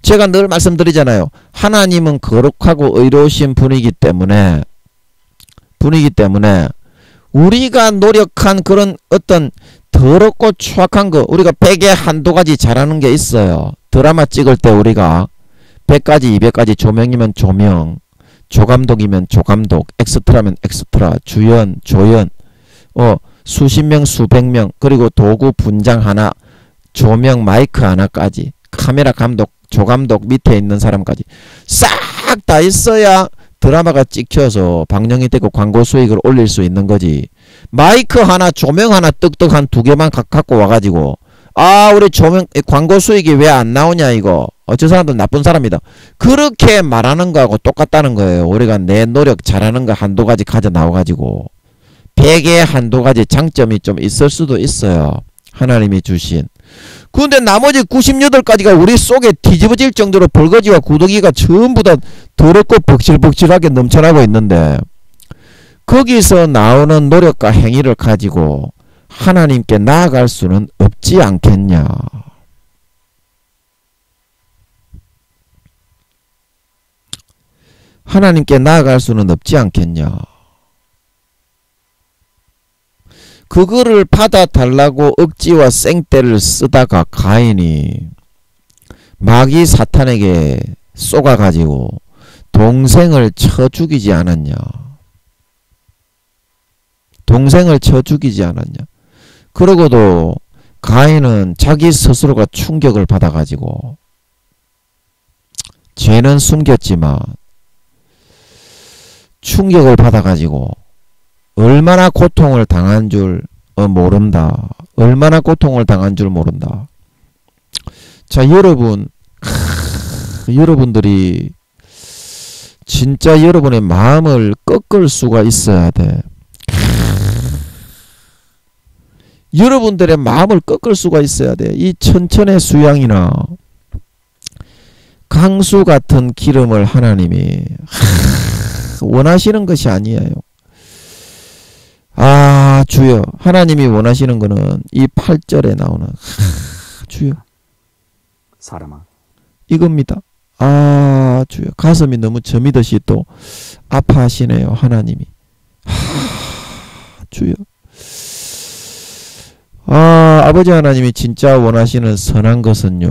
제가 늘 말씀드리잖아요. 하나님은 거룩하고 의로우신 분이기 때문에 우리가 노력한 그런 어떤 더럽고 추악한 거, 우리가 100에 한두 가지 잘하는 게 있어요. 드라마 찍을 때 우리가 100가지 200가지 조명이면 조명, 조감독이면 조감독, 엑스트라면 엑스트라, 주연, 조연, 수십 명 수백 명, 그리고 도구 분장 하나, 조명 마이크 하나까지, 카메라 감독, 조감독 밑에 있는 사람까지 싹 다 있어야 드라마가 찍혀서 방영이 되고 광고 수익을 올릴 수 있는 거지. 마이크 하나, 조명 하나 뜩뜩 한 2개만 갖고 와가지고 우리 조명 광고 수익이 왜 안 나오냐 이거. 저 사람들 나쁜 사람이다. 그렇게 말하는 거하고 똑같다는 거예요. 우리가 내 노력 잘하는 거 한두 가지 가져 나와가지고 100에 한두 가지 장점이 좀 있을 수도 있어요. 하나님이 주신. 근데 나머지 98가지가 우리 속에 뒤집어질 정도로 벌거지와 구더기가 전부 다 더럽고 벅실벅실하게 넘쳐나고 있는데 거기서 나오는 노력과 행위를 가지고 하나님께 나아갈 수는 없지 않겠냐. 하나님께 나아갈 수는 없지 않겠냐. 그거를 받아달라고 억지와 생떼를 쓰다가 가인이 마귀 사탄에게 쏘가가지고 동생을 쳐 죽이지 않았냐. 동생을 쳐 죽이지 않았냐. 그러고도 가인은 자기 스스로가 충격을 받아가지고 죄는 숨겼지만 충격을 받아가지고 얼마나 고통을 당한 줄 모른다. 얼마나 고통을 당한 줄 모른다. 자, 여러분들이 진짜 여러분의 마음을 꺾을 수가 있어야 돼. 여러분들의 마음을 꺾을 수가 있어야 돼. 이 천천의 수양이나 강수 같은 기름을 하나님이 원하시는 것이 아니에요. 주여, 하나님이 원하시는 것은 이 8절에 나오는 주여 사람아 이겁니다. 주여, 가슴이 너무 저미듯이 또 아파하시네요. 하나님이. 주여, 아버지 하나님이 진짜 원하시는 선한 것은요,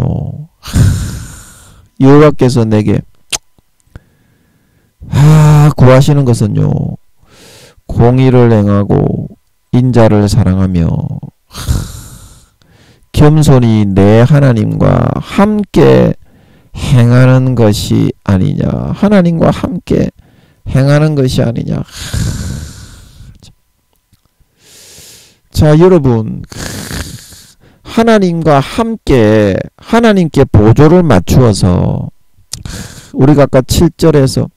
여호와께서 내게 구하시는 것은요, 공의를 행하고 인자를 사랑하며 겸손히 내 하나님과 함께 행하는 것이 아니냐. 하나님과 함께 행하는 것이 아니냐. 자, 여러분, 하나님과 함께 하나님께 보조를 맞추어서 우리가 아까 7절에서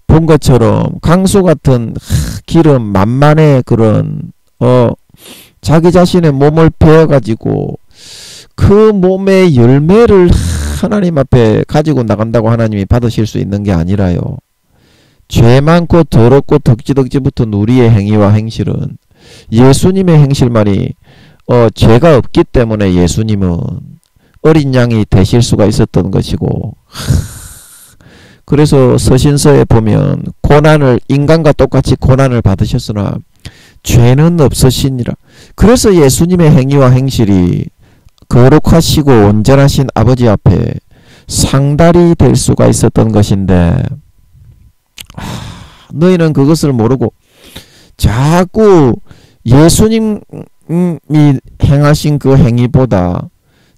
본 것처럼 강수 같은 기름 만만의 그런 자기 자신의 몸을 베어가지고 그 몸의 열매를 하나님 앞에 가지고 나간다고 하나님이 받으실 수 있는 게 아니라요. 죄 많고 더럽고 덕지덕지 붙은 우리의 행위와 행실은 예수님의 행실만이 죄가 없기 때문에 예수님은 어린 양이 되실 수가 있었던 것이고, 그래서 서신서에 보면 고난을 인간과 똑같이 고난을 받으셨으나 죄는 없으시니라. 그래서 예수님의 행위와 행실이 거룩하시고 온전하신 아버지 앞에 상달이 될 수가 있었던 것인데, 너희는 그것을 모르고 자꾸 예수님이 행하신 그 행위보다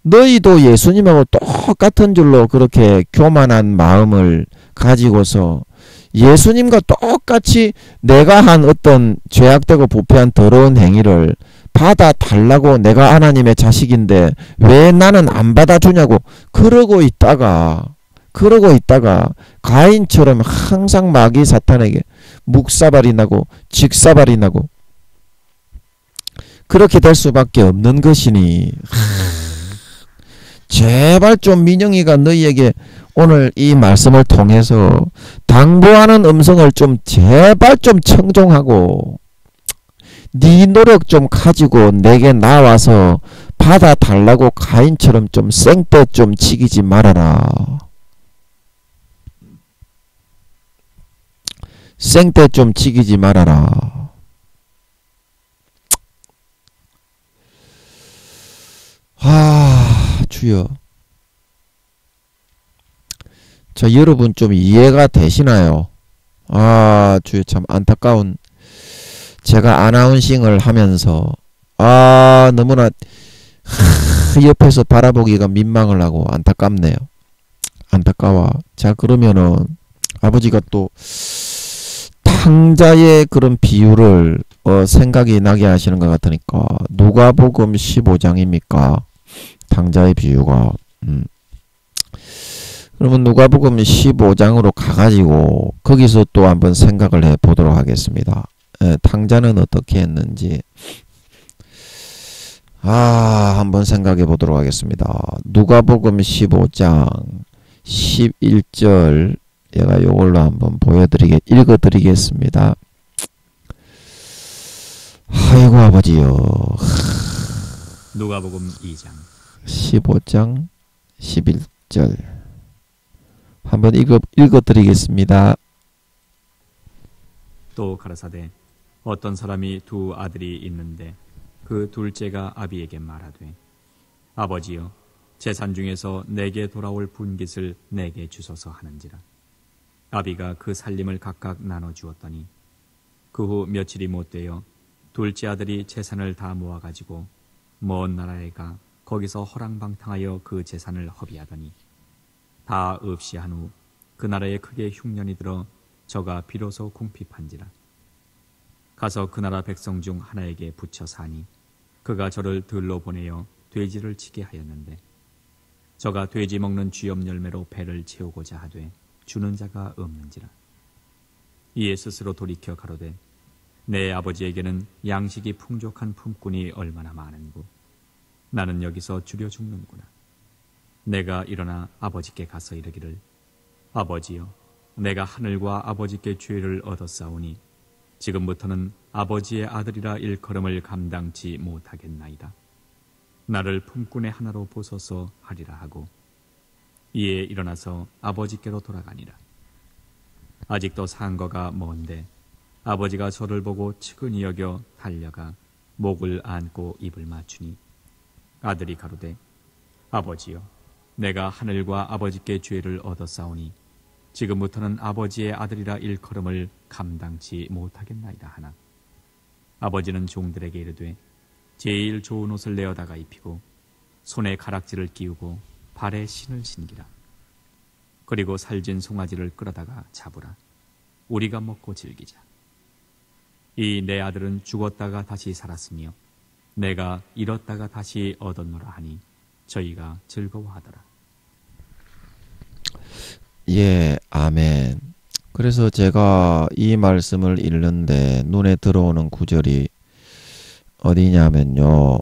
너희도 예수님하고 똑같은 줄로 그렇게 교만한 마음을 가지고서 예수님과 똑같이 내가 한 어떤 죄악되고 부패한 더러운 행위를 받아달라고, 내가 하나님의 자식인데 왜 나는 안 받아주냐고 그러고 있다가 가인처럼 항상 마귀 사탄에게 묵사발이 나고 직사발이 나고 그렇게 될 수밖에 없는 것이니, 제발 좀 민영이가 너희에게 오늘 이 말씀을 통해서 당부하는 음성을 좀 제발 좀 청종하고 네 노력 좀 가지고 내게 나와서 받아달라고 가인처럼 좀 생떼 좀 치기지 말아라. 생떼 좀 치기지 말아라. 주여. 자, 여러분 좀 이해가 되시나요? 주여, 참 안타까운, 제가 아나운싱을 하면서 너무나 옆에서 바라보기가 민망을 하고 안타깝네요. 안타까워. 자, 그러면은 아버지가 또 탕자의 그런 비유를 생각이 나게 하시는 것 같으니까 누가복음 15장입니까? 탕자의 비유가. 그러면 누가복음 15장으로 가가지고 거기서 또 한번 생각을 해보도록 하겠습니다. 탕자는 어떻게 했는지 한번 생각해 보도록 하겠습니다. 누가복음 15장 11절 제가 요걸로 한번 읽어드리겠습니다. 아이고 아버지요. 누가복음 2장 15장 11절 한번 읽어드리겠습니다. 또 가라사대 어떤 사람이 두 아들이 있는데 그 둘째가 아비에게 말하되 아버지여 재산 중에서 내게 돌아올 분깃을 내게 주소서 하는지라. 아비가 그 살림을 각각 나눠주었더니 그 후 며칠이 못되어 둘째 아들이 재산을 다 모아가지고 먼 나라에 가 거기서 허랑방탕하여 그 재산을 허비하더니 다 없이 한 후 그 나라에 크게 흉년이 들어 저가 비로소 궁핍한지라. 가서 그 나라 백성 중 하나에게 붙여 사니 그가 저를 들로 보내어 돼지를 치게 하였는데 저가 돼지 먹는 쥐염 열매로 배를 채우고자 하되 주는 자가 없는지라. 이에 스스로 돌이켜 가로되 내 아버지에게는 양식이 풍족한 품꾼이 얼마나 많은고 나는 여기서 줄여 죽는구나. 내가 일어나 아버지께 가서 이르기를 아버지여 내가 하늘과 아버지께 죄를 얻었사오니 지금부터는 아버지의 아들이라 일컬음을 감당치 못하겠나이다. 나를 품꾼의 하나로 보소서 하리라 하고 이에 일어나서 아버지께로 돌아가니라. 아직도 상거가 먼데 아버지가 저를 보고 측은히 여겨 달려가 목을 안고 입을 맞추니 아들이 가로되 아버지여 내가 하늘과 아버지께 죄를 얻었사오니 지금부터는 아버지의 아들이라 일컬음을 감당치 못하겠나이다 하나 아버지는 종들에게 이르되 제일 좋은 옷을 내어다가 입히고 손에 가락지를 끼우고 발에 신을 신기라. 그리고 살진 송아지를 끌어다가 잡으라. 우리가 먹고 즐기자. 이 내 아들은 죽었다가 다시 살았으며 내가 잃었다가 다시 얻었노라 하니 저희가 즐거워하더라. 예, 아멘. 그래서 제가 이 말씀을 읽는데 눈에 들어오는 구절이 어디냐면요.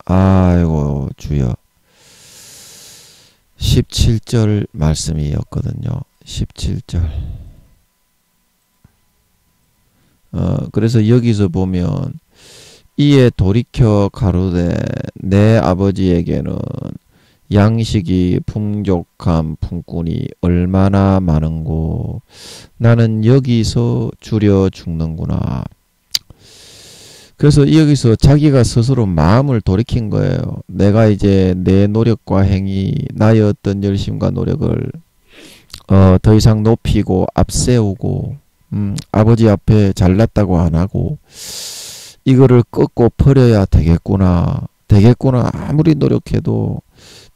아이고 주여 17절 말씀이었거든요. 17절. 그래서 여기서 보면 이에 돌이켜 가로되 내 아버지에게는 양식이 풍족한 품꾼이 얼마나 많은고 나는 여기서 줄여 죽는구나. 그래서 여기서 자기가 스스로 마음을 돌이킨 거예요. 내가 이제 내 노력과 행위, 나의 어떤 열심과 노력을 더 이상 높이고 앞세우고 아버지 앞에 잘났다고 안 하고 이거를 꺾고 버려야 되겠구나. 아무리 노력해도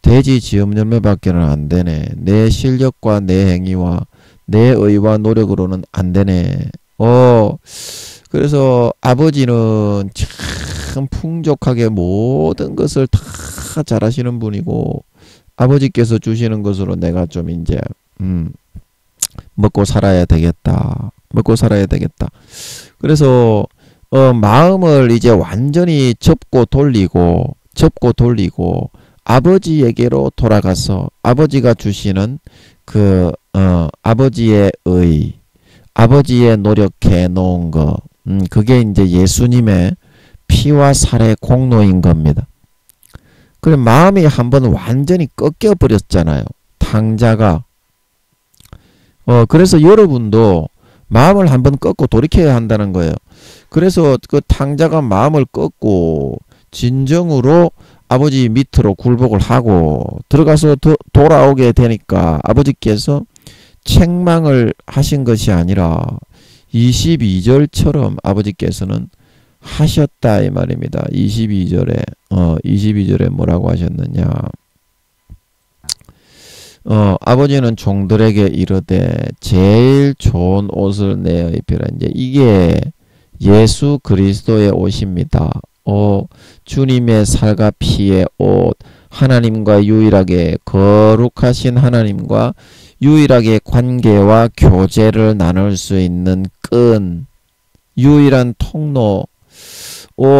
돼지 지엄 열매밖에는 안 되네. 내 실력과 내 행위와 내 의와 노력으로는 안 되네. 그래서 아버지는 참 풍족하게 모든 것을 다 잘하시는 분이고 아버지께서 주시는 것으로 내가 좀 이제 먹고 살아야 되겠다. 그래서 마음을 이제 완전히 접고 돌리고 아버지에게로 돌아가서 아버지가 주시는 그 아버지의 의, 아버지의 노력해 놓은 거, 그게 이제 예수님의 피와 살의 공로인 겁니다. 그래 마음이 한번 완전히 꺾여 버렸잖아요. 탕자가. 그래서 여러분도 마음을 한번 꺾고 돌이켜야 한다는 거예요. 그래서 그 탕자가 마음을 꺾고 진정으로 아버지 밑으로 굴복을 하고 들어가서 돌아오게 되니까 아버지께서 책망을 하신 것이 아니라 22절처럼 아버지께서는 하셨다 이 말입니다. 22절에 뭐라고 하셨느냐. 아버지는 종들에게 이르되 제일 좋은 옷을 내어 입히라. 이제 이게 예수 그리스도의 옷입니다. 주님의 살과 피의 옷, 하나님과 유일하게 거룩하신 하나님과 유일하게 관계와 교제를 나눌 수 있는 끈, 유일한 통로,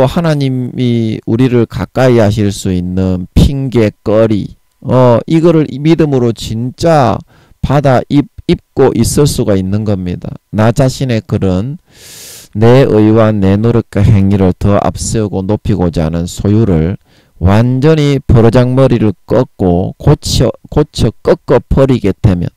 하나님이 우리를 가까이 하실 수 있는 핑계거리, 이거를 믿음으로 진짜 받아 입고 있을 수가 있는 겁니다. 나 자신의 그런 내 의와 내 노력과 행위를 더 앞세우고 높이고자 하는 소유를 완전히 버르장머리를 꺾고 고쳐 꺾어 버리게 되면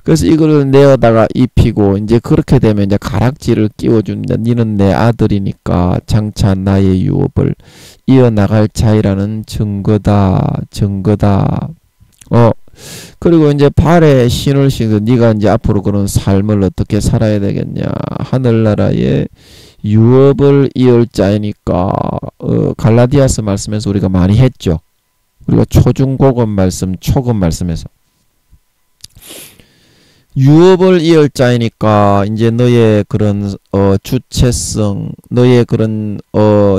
그래서 이거를 내어다가 입히고 이제 그렇게 되면 이제 가락지를 끼워줍니다. 니는 내 아들이니까 장차 나의 유업을 이어나갈 자이라는 증거다. 그리고 이제 발에 신을 신고 네가 이제 앞으로 그런 삶을 어떻게 살아야 되겠냐. 하늘나라의 유업을 이을 자이니까 갈라디아서 말씀에서 우리가 많이 했죠. 우리가 초중고급 말씀, 초급 말씀에서 유업을 이을 자이니까 이제 너의 그런 주체성, 너의 그런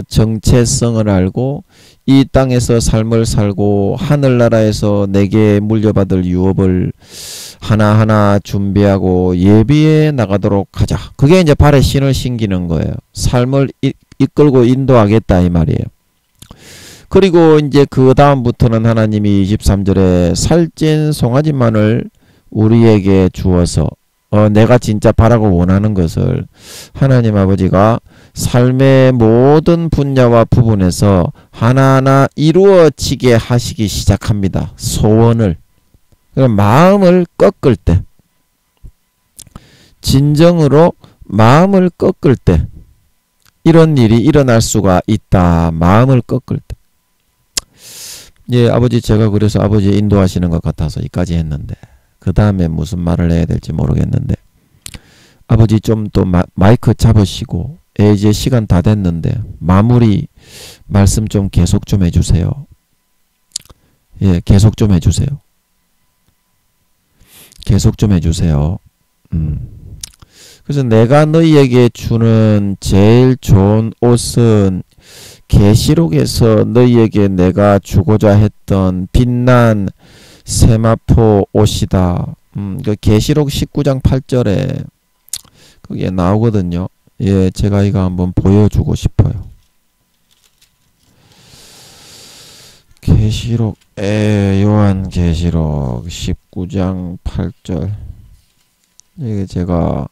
정체성을 알고 이 땅에서 삶을 살고 하늘나라에서 내게 물려받을 유업을 하나하나 준비하고 예비해 나가도록 하자. 그게 이제 발에 신을 신기는 거예요. 삶을 이끌고 인도하겠다 이 말이에요. 그리고 이제 그 다음부터는 하나님이 23절에 살찐 송아지만을 우리에게 주어서 내가 진짜 바라고 원하는 것을 하나님 아버지가 삶의 모든 분야와 부분에서 하나하나 이루어지게 하시기 시작합니다. 소원을. 그럼 마음을 꺾을 때, 진정으로 마음을 꺾을 때 이런 일이 일어날 수가 있다. 마음을 꺾을 때. 예, 아버지 제가 그래서 아버지 인도하시는 것 같아서 여기까지 했는데 그 다음에 무슨 말을 해야 될지 모르겠는데 아버지 좀 또 마이크 잡으시고 이제 시간 다 됐는데 마무리 말씀 좀 계속 좀 해주세요. 예, 계속 좀 해주세요. 계속 좀 해주세요. 그래서 내가 너희에게 주는 제일 좋은 옷은 계시록에서 너희에게 내가 주고자 했던 빛난 세마포 옷이다. 그 계시록 19장 8절에 그게 나오거든요. 예, 제가 이거 한번 보여주고 싶어요. 계시록, 요한 계시록 19장 8절. 이게 제가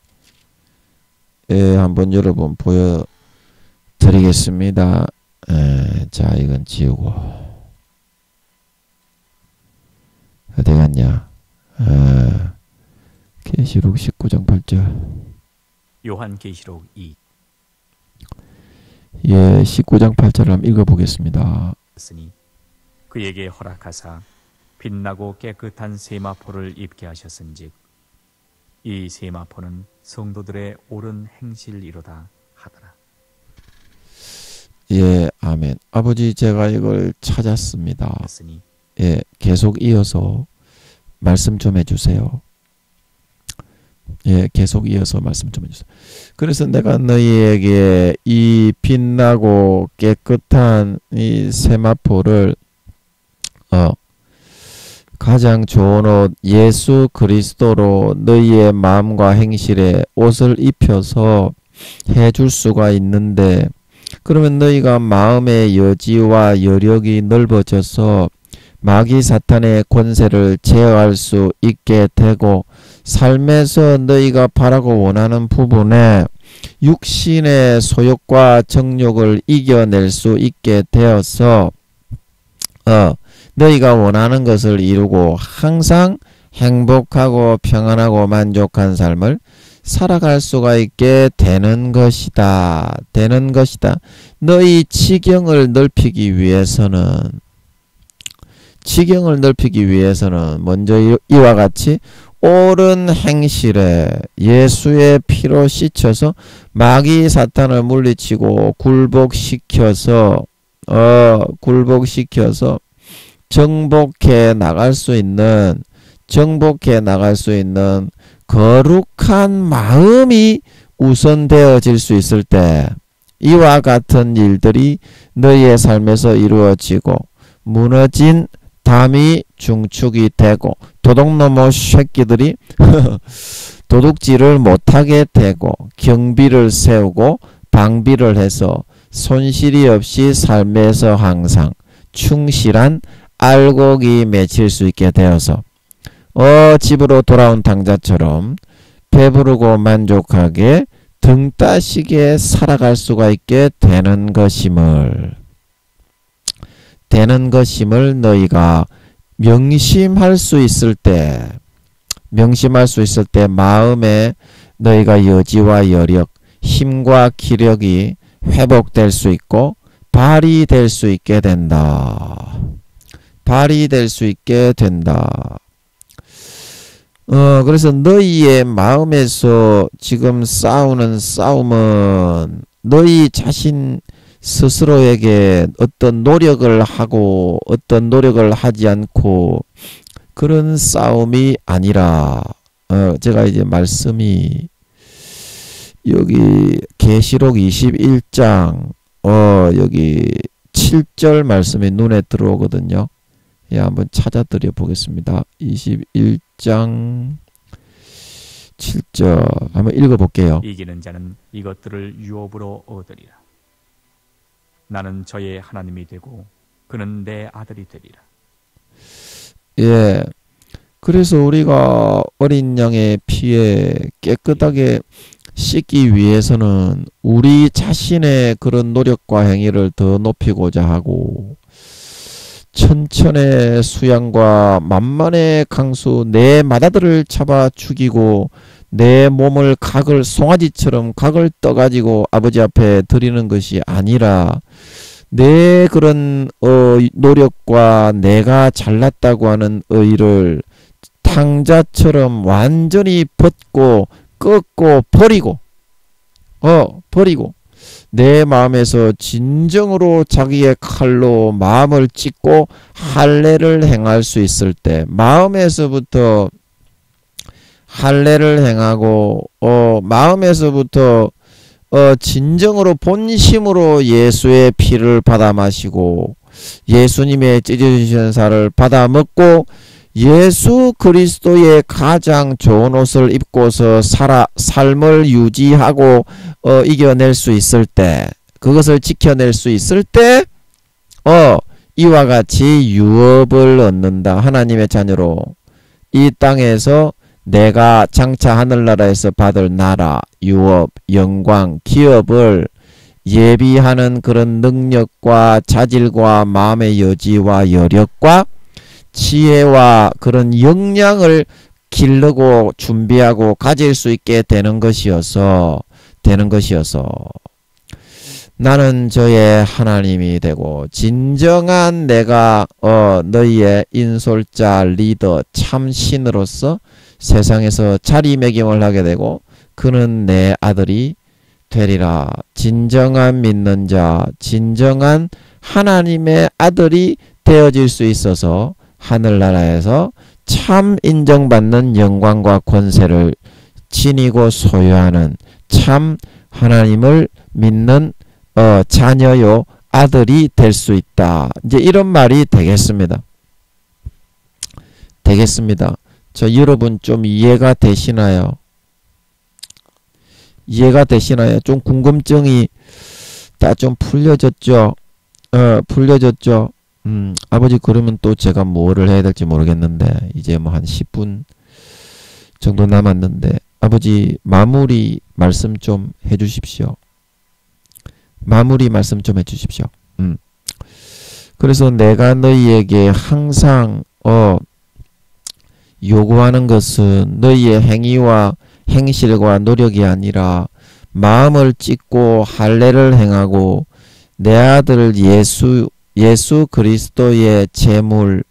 한번 여러분 보여드리겠습니다. 자, 이건 지우고. 어디 갔냐? 계시록 19장 8절. 요한계시록 2. 예, 19장 8절을 한번 읽어보겠습니다. 그에게 허락하사 빛나고 깨끗한 세마포를 입게 하셨은즉 이 세마포는 성도들의 옳은 행실이로다 하더라. 예, 아멘. 아버지 제가 이걸 찾았습니다. 예, 계속 이어서 말씀 좀 해주세요. 예, 계속 이어서 말씀 좀 해주세요. 그래서 내가 너희에게 이 빛나고 깨끗한 이 세마포를 가장 좋은 옷 예수 그리스도로 너희의 마음과 행실에 옷을 입혀서 해줄 수가 있는데 그러면 너희가 마음의 여지와 여력이 넓어져서 마귀 사탄의 권세를 제어할 수 있게 되고 삶에서 너희가 바라고 원하는 부분에 육신의 소욕과 정욕을 이겨낼 수 있게 되어서 너희가 원하는 것을 이루고 항상 행복하고 평안하고 만족한 삶을 살아갈 수가 있게 되는 것이다. 너희 지경을 넓히기 위해서는 먼저 이와 같이 옳은 행실에 예수의 피로 씻혀서 마귀 사탄을 물리치고 굴복시켜서 정복해 나갈 수 있는 거룩한 마음이 우선되어질 수 있을 때 이와 같은 일들이 너희의 삶에서 이루어지고 무너진 담이 중축이 되고 도둑놈의 새끼들이 도둑질을 못하게 되고 경비를 세우고 방비를 해서 손실이 없이 삶에서 항상 충실한 알곡이 맺힐 수 있게 되어서 집으로 돌아온 당자처럼 배부르고 만족하게 등 따시게 살아갈 수가 있게 되는 것임을 너희가 명심할 수 있을 때 마음에 너희가 여지와 여력, 힘과 기력이 회복될 수 있고 발휘될 수 있게 된다. 그래서 너희의 마음에서 지금 싸우는 싸움은 너희 자신 스스로에게 어떤 노력을 하지 않고 그런 싸움이 아니라 제가 이제 말씀이 여기 계시록 21장 여기 7절 말씀이 눈에 들어오거든요. 예, 한번 찾아드려 보겠습니다. 21장 7절 한번 읽어볼게요. 이기는 자는 이것들을 유업으로 얻으리라. 나는 저의 하나님이 되고 그는 내 아들이 되리라. 예, 그래서 우리가 어린 양의 피에 깨끗하게 씻기 위해서는 우리 자신의 그런 노력과 행위를 더 높이고자 하고 천천의 수양과 만만의 강수 내 마다들을 잡아 죽이고 내 몸을 송아지처럼 각을 떠가지고 아버지 앞에 드리는 것이 아니라 내 그런 노력과 내가 잘났다고 하는 의를 탕자처럼 완전히 벗고 꺾고 버리고 내 마음에서 진정으로 자기의 칼로 마음을 찢고 할례를 행할 수 있을 때 마음에서부터 할례를 행하고 마음에서부터 진정으로 본심으로 예수의 피를 받아 마시고 예수님의 찢어주신 살을 받아 먹고 예수 그리스도의 가장 좋은 옷을 입고서 삶을 유지하고 이겨낼 수 있을 때 그것을 지켜낼 수 있을 때 이와 같이 유업을 얻는다. 하나님의 자녀로 이 땅에서 내가 장차 하늘나라에서 받을 나라, 유업, 영광, 기업을 예비하는 그런 능력과 자질과 마음의 여지와 여력과 지혜와 그런 역량을 기르고 준비하고 가질 수 있게 되는 것이어서 나는 저의 하나님이 되고 진정한 내가 너희의 인솔자 리더 참신으로서 세상에서 자리매김을 하게 되고 그는 내 아들이 되리라. 진정한 믿는 자, 진정한 하나님의 아들이 되어질 수 있어서 하늘나라에서 참 인정받는 영광과 권세를 지니고 소유하는 참 하나님을 믿는 자녀요 아들이 될 수 있다. 이제 이런 말이 되겠습니다. 저 여러분 좀 이해가 되시나요? 좀 궁금증이 다 좀 풀려졌죠? 아버지 그러면 또 제가 뭐를 해야 될지 모르겠는데 이제 뭐 한 10분 정도 남았는데 아버지 마무리 말씀 좀 해주십시오. 마무리 말씀 좀 해주십시오. 그래서 내가 너희에게 항상 요구하는 것은 너희의 행위와 행실과 노력이 아니라 마음을 찢고 할례를 행하고 내 아들 예수 그리스도의 제물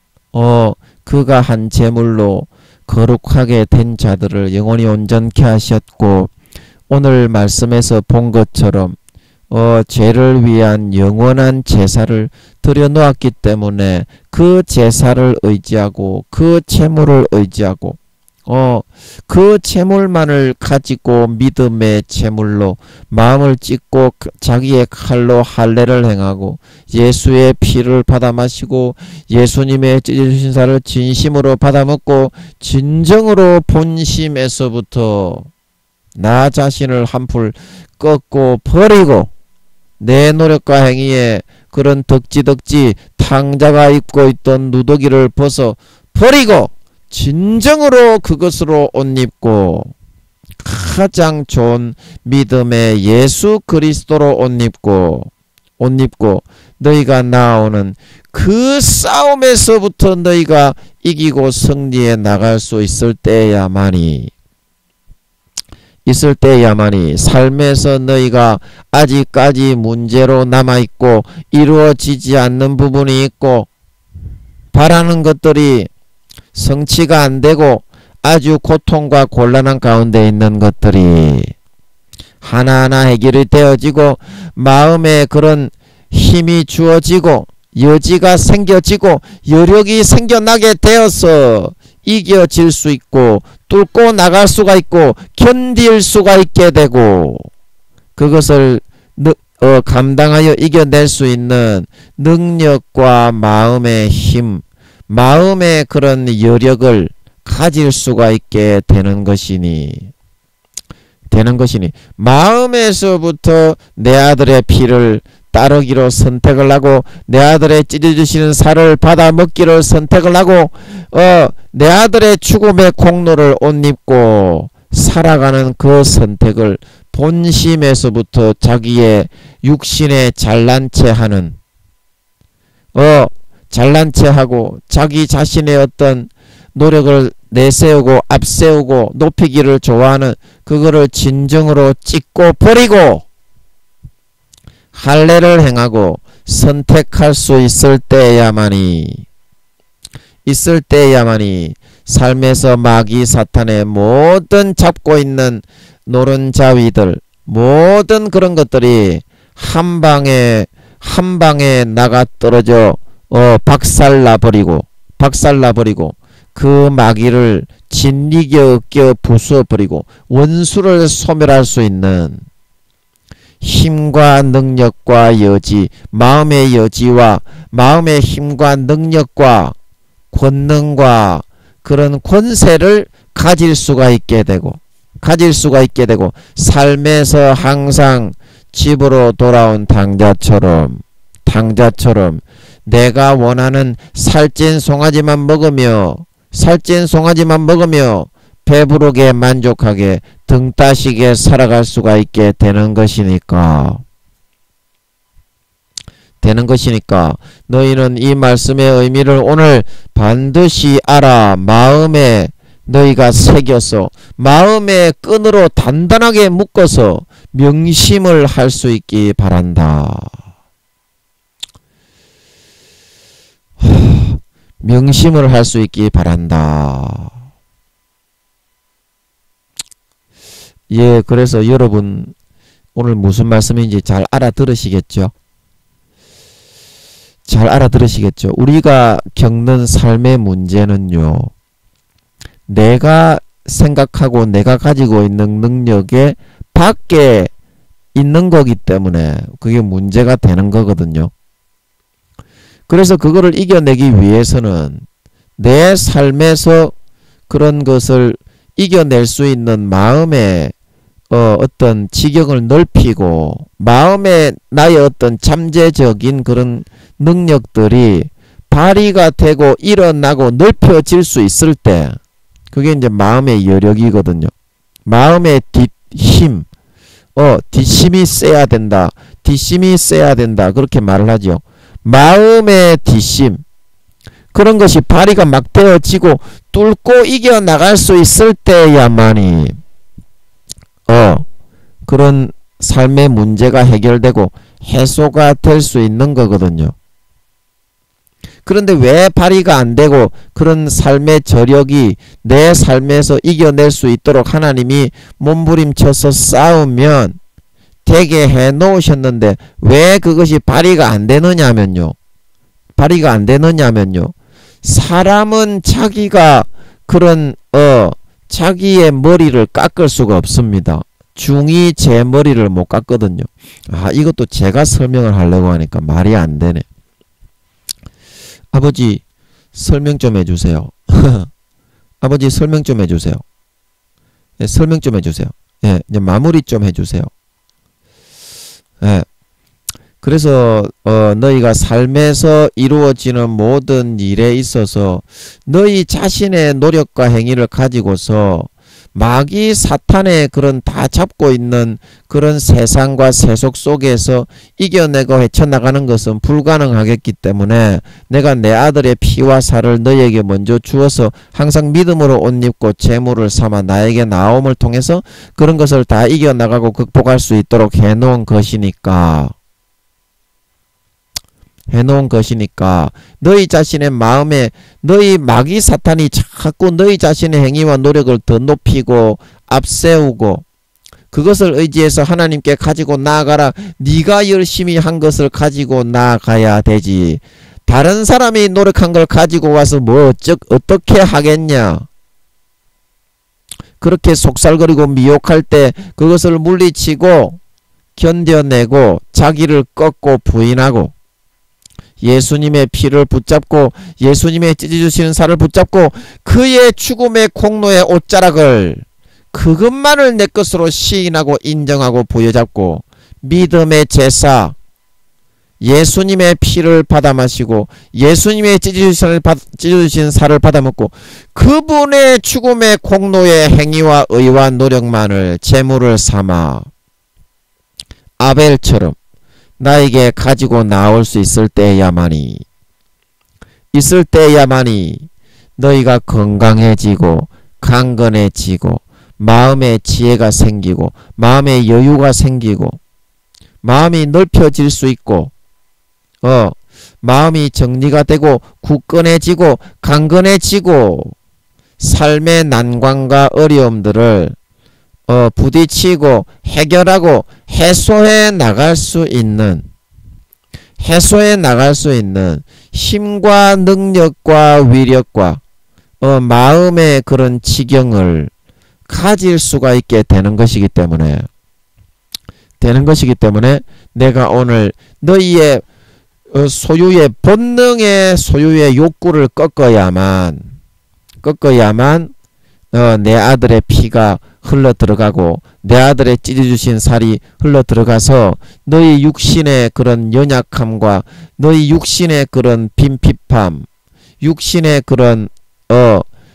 그가 한 제물로 거룩하게 된 자들을 영원히 온전케 하셨고 오늘 말씀에서 본 것처럼 죄를 위한 영원한 제사를 드려놓았기 때문에 그 제사를 의지하고 그 제물을 의지하고 그 제물만을 가지고 믿음의 제물로 마음을 찢고 자기의 칼로 할례를 행하고 예수의 피를 받아 마시고 예수님의 찢어주신 살을 진심으로 받아 먹고 진정으로 본심에서부터 나 자신을 한풀 꺾고 버리고 내 노력과 행위에 그런 덕지덕지 탕자가 입고 있던 누더기를 벗어 버리고 진정으로 그것으로 옷 입고 가장 좋은 믿음의 예수 그리스도로 옷 입고 너희가 나아오는 그 싸움에서부터 너희가 이기고 승리해 나갈 수 있을 때야만이 삶에서 너희가 아직까지 문제로 남아있고 이루어지지 않는 부분이 있고 바라는 것들이 성취가 안되고 아주 고통과 곤란한 가운데 있는 것들이 하나하나 해결이 되어지고 마음에 그런 힘이 주어지고 여지가 생겨지고 여력이 생겨나게 되어서 이겨질 수 있고 뚫고 나갈 수가 있고 견딜 수가 있게 되고 그것을 감당하여 이겨낼 수 있는 능력과 마음의 힘, 마음의 그런 여력을 가질 수가 있게 되는 것이니 마음에서부터 내 아들의 피를 따르기로 선택을 하고 내 아들의 찢어주시는 살을 받아 먹기를 선택을 하고 내 아들의 죽음의 공로를 옷 입고 살아가는 그 선택을 본심에서부터 자기의 육신에 잘난 체하는 잘난 체하고 자기 자신의 어떤 노력을 내세우고 앞세우고 높이기를 좋아하는 그거를 진정으로 찢고 버리고 할례를 행하고 선택할 수 있을 때야만이 삶에서 마귀 사탄의 모든 잡고 있는 노른자위들 모든 그런 것들이 한 방에 나가 떨어져 박살나버리고 그 마귀를 진리겨 부숴버리고 원수를 소멸할 수 있는 힘과 능력과 여지, 마음의 여지와 마음의 힘과 능력과 권능과 그런 권세를 가질 수가 있게 되고 삶에서 항상 집으로 돌아온 당자처럼 내가 원하는 살찐 송아지만 먹으며 배부르게 만족하게 등 따시게 살아갈 수가 있게 되는 것이니까 너희는 이 말씀의 의미를 오늘 반드시 알아 마음에 너희가 새겨서 마음의 끈으로 단단하게 묶어서 명심을 할 수 있기 바란다. 명심을 할 수 있기 바란다. 예, 그래서 여러분 오늘 무슨 말씀인지 잘 알아들으시겠죠? 우리가 겪는 삶의 문제는요, 내가 생각하고 내가 가지고 있는 능력에 밖에 있는 거기 때문에 그게 문제가 되는 거거든요. 그래서 그거를 이겨내기 위해서는 내 삶에서 그런 것을 이겨낼 수 있는 마음의 어떤 지경을 넓히고 마음에 나의 어떤 잠재적인 그런 능력들이 발휘가 되고 일어나고 넓혀질 수 있을 때 그게 이제 마음의 여력이거든요. 마음의 뒷힘, 뒷심이 세야 된다. 뒷심이 세야 된다. 그렇게 말을 하죠. 마음의 뒷심. 그런 것이 발휘가 막 되어지고 뚫고 이겨나갈 수 있을 때야만이 그런 삶의 문제가 해결되고 해소가 될 수 있는 거거든요. 그런데 왜 발휘가 안 되고 그런 삶의 저력이 내 삶에서 이겨낼 수 있도록 하나님이 몸부림쳐서 싸우면 되게 해 놓으셨는데 왜 그것이 발휘가 안 되느냐면요. 발휘가 안 되느냐면요. 사람은 자기가 그런 자기의 머리를 깎을 수가 없습니다. 중이 제 머리를 못 깎거든요. 이것도 제가 설명을 하려고 하니까 말이 안 되네. 아버지 설명 좀 해주세요. 아버지 설명 좀 해주세요. 예, 설명 좀 해주세요. 예, 이제 마무리 좀 해주세요. 예. 그래서 너희가 삶에서 이루어지는 모든 일에 있어서 너희 자신의 노력과 행위를 가지고서 마귀 사탄의 그런 다 잡고 있는 그런 세상과 세속 속에서 이겨내고 헤쳐나가는 것은 불가능하겠기 때문에 내가 내 아들의 피와 살을 너희에게 먼저 주어서 항상 믿음으로 옷 입고 재물을 삼아 나에게 나옴을 통해서 그런 것을 다 이겨나가고 극복할 수 있도록 해놓은 것이니까 너희 자신의 마음에 너희 마귀 사탄이 자꾸 너희 자신의 행위와 노력을 더 높이고 앞세우고 그것을 의지해서 하나님께 가지고 나아가라. 네가 열심히 한 것을 가지고 나아가야 되지. 다른 사람이 노력한 걸 가지고 와서 어떻게 하겠냐. 그렇게 속살거리고 미혹할 때 그것을 물리치고 견뎌내고 자기를 꺾고 부인하고 예수님의 피를 붙잡고 예수님의 찢어주시는 살을 붙잡고 그의 죽음의 공로의 옷자락을 그것만을 내 것으로 시인하고 인정하고 부여잡고 믿음의 제사 예수님의 피를 받아 마시고 예수님의 찢어주신 살을 받아 먹고 그분의 죽음의 공로의 행위와 의와 노력만을 재물을 삼아 아벨처럼 나에게 가지고 나올 수 있을 때야만이 너희가 건강해지고 강건해지고 마음의 지혜가 생기고 마음의 여유가 생기고 마음이 넓혀질 수 있고 마음이 정리가 되고 굳건해지고 강건해지고 삶의 난관과 어려움들을 부딪히고 해결하고 해소해 나갈 수 있는 힘과 능력과 위력과 마음의 그런 지경을 가질 수가 있게 되는 것이기 때문에 내가 오늘 너희의 소유의 본능의 소유의 욕구를 꺾어야만 내 아들의 피가 흘러 들어가고 내 아들의 찢어주신 살이 흘러 들어가서 너희 육신의 그런 연약함과 너희 육신의 그런 빈핍함, 육신의 그런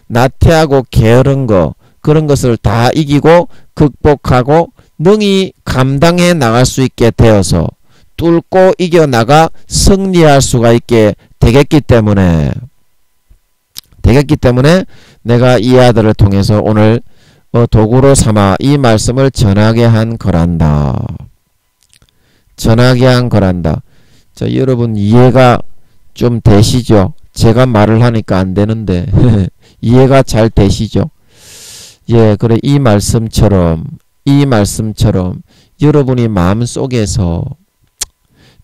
나태하고 게으른 거 그런 것을 다 이기고 극복하고 능히 감당해 나갈 수 있게 되어서 뚫고 이겨나가 승리할 수가 있게 되겠기 때문에 내가 이 아들을 통해서 오늘 도구로 삼아 이 말씀을 전하게 한 거란다. 자, 여러분 이해가 좀 되시죠? 제가 말을 하니까 안 되는데 이해가 잘 되시죠? 예, 그래 이 말씀처럼 여러분이 마음속에서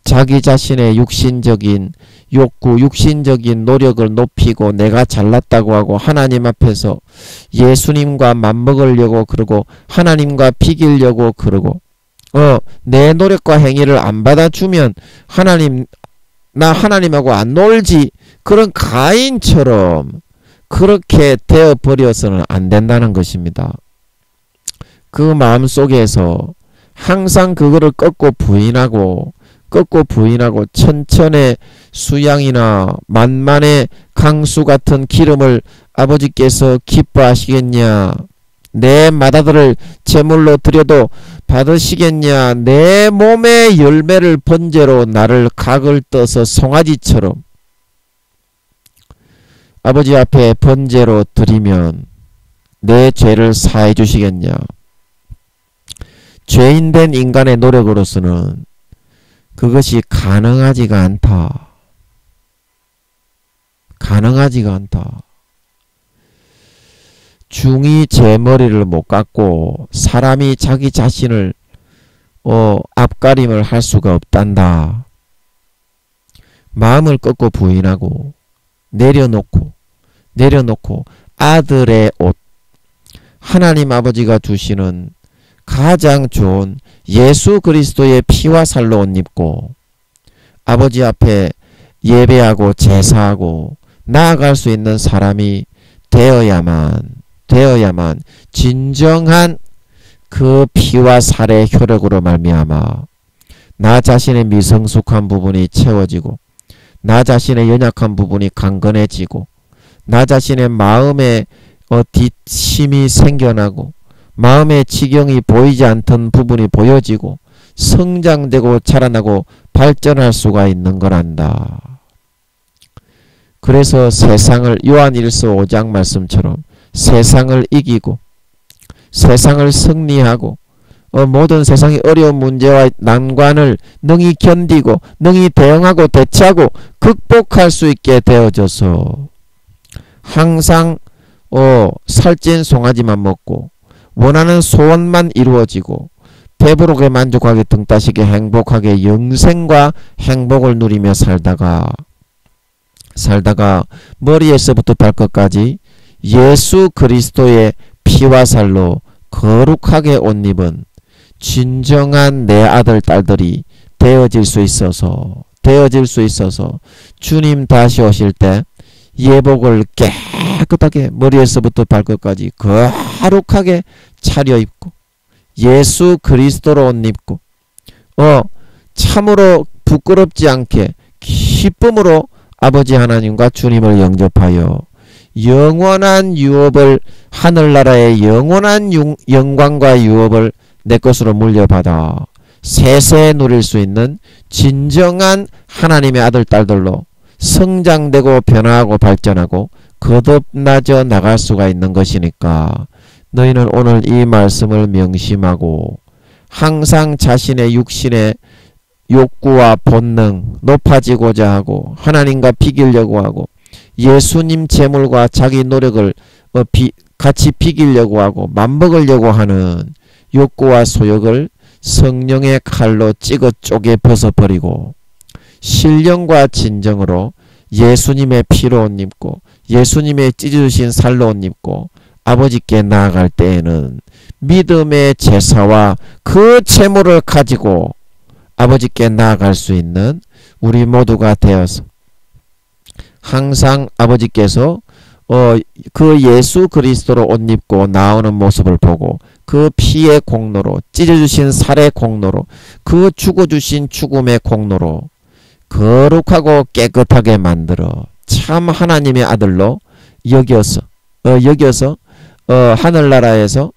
자기 자신의 육신적인 욕구, 육신적인 노력을 높이고 내가 잘났다고 하고 하나님 앞에서 예수님과 맞먹으려고 그러고 하나님과 비기려고 그러고 내 노력과 행위를 안 받아주면 나 하나님하고 안 놀지 그런 가인처럼 그렇게 되어버려서는 안 된다는 것입니다. 그 마음속에서 항상 그거를 꺾고 부인하고 천천의 수양이나 만만의 강수 같은 기름을 아버지께서 기뻐하시겠냐? 내 맏아들을 제물로 드려도 받으시겠냐? 내 몸의 열매를 번제로 나를 각을 떠서 송아지처럼 아버지 앞에 번제로 드리면 내 죄를 사해 주시겠냐? 죄인된 인간의 노력으로서는 그것이 가능하지가 않다. 가능하지가 않다. 중이 제 머리를 못 깎고 사람이 자기 자신을 앞가림을 할 수가 없단다. 마음을 꺾고 부인하고 내려놓고 아들의 옷, 하나님 아버지가 주시는 가장 좋은 예수 그리스도의 피와 살로 옷 입고 아버지 앞에 예배하고 제사하고 나아갈 수 있는 사람이 되어야만 진정한 그 피와 살의 효력으로 말미암아 나 자신의 미성숙한 부분이 채워지고 나 자신의 연약한 부분이 강건해지고 나 자신의 마음에 뒷심이 생겨나고 마음의 지경이 보이지 않던 부분이 보여지고 성장되고 자라나고 발전할 수가 있는 거란다. 그래서 세상을 요한일서 5장 말씀처럼 세상을 이기고 세상을 승리하고 모든 세상의 어려운 문제와 난관을 능히 견디고 능히 대응하고 대처하고 극복할 수 있게 되어져서 항상 살찐 송아지만 먹고 원하는 소원만 이루어지고 배부르게 만족하게 등 따시게 행복하게 영생과 행복을 누리며 살다가 머리에서부터 발끝까지 예수 그리스도의 피와 살로 거룩하게 옷 입은 진정한 내 아들 딸들이 되어질 수 있어서 주님 다시 오실 때 예복을 깨끗하게 머리에서부터 발끝까지 거룩하게 차려입고 예수 그리스도로 옷 입고 참으로 부끄럽지 않게 기쁨으로 아버지 하나님과 주님을 영접하여 영원한 유업을 하늘나라의 영원한 영광과 유업을 내 것으로 물려받아 세세 누릴 수 있는 진정한 하나님의 아들 딸들로 성장되고 변화하고 발전하고 거듭나져 나갈 수가 있는 것이니까 너희는 오늘 이 말씀을 명심하고 항상 자신의 육신의 욕구와 본능 높아지고자 하고 하나님과 비기려고 하고 예수님 재물과 자기 노력을 같이 비기려고 하고 맞먹으려고 하는 욕구와 소욕을 성령의 칼로 찍어 쪼개 벗어버리고 신령과 진정으로 예수님의 피로 옷 입고 예수님의 찢어주신 살로 옷 입고 아버지께 나아갈 때에는 믿음의 제사와 그 재물을 가지고 아버지께 나아갈 수 있는 우리 모두가 되어서 항상 아버지께서 그 예수 그리스도로 옷 입고 나오는 모습을 보고 그 피의 공로로 찢어주신 살의 공로로 그 죽어주신 죽음의 공로로 거룩하고 깨끗하게 만들어 참 하나님의 아들로 여겨서 하늘나라에서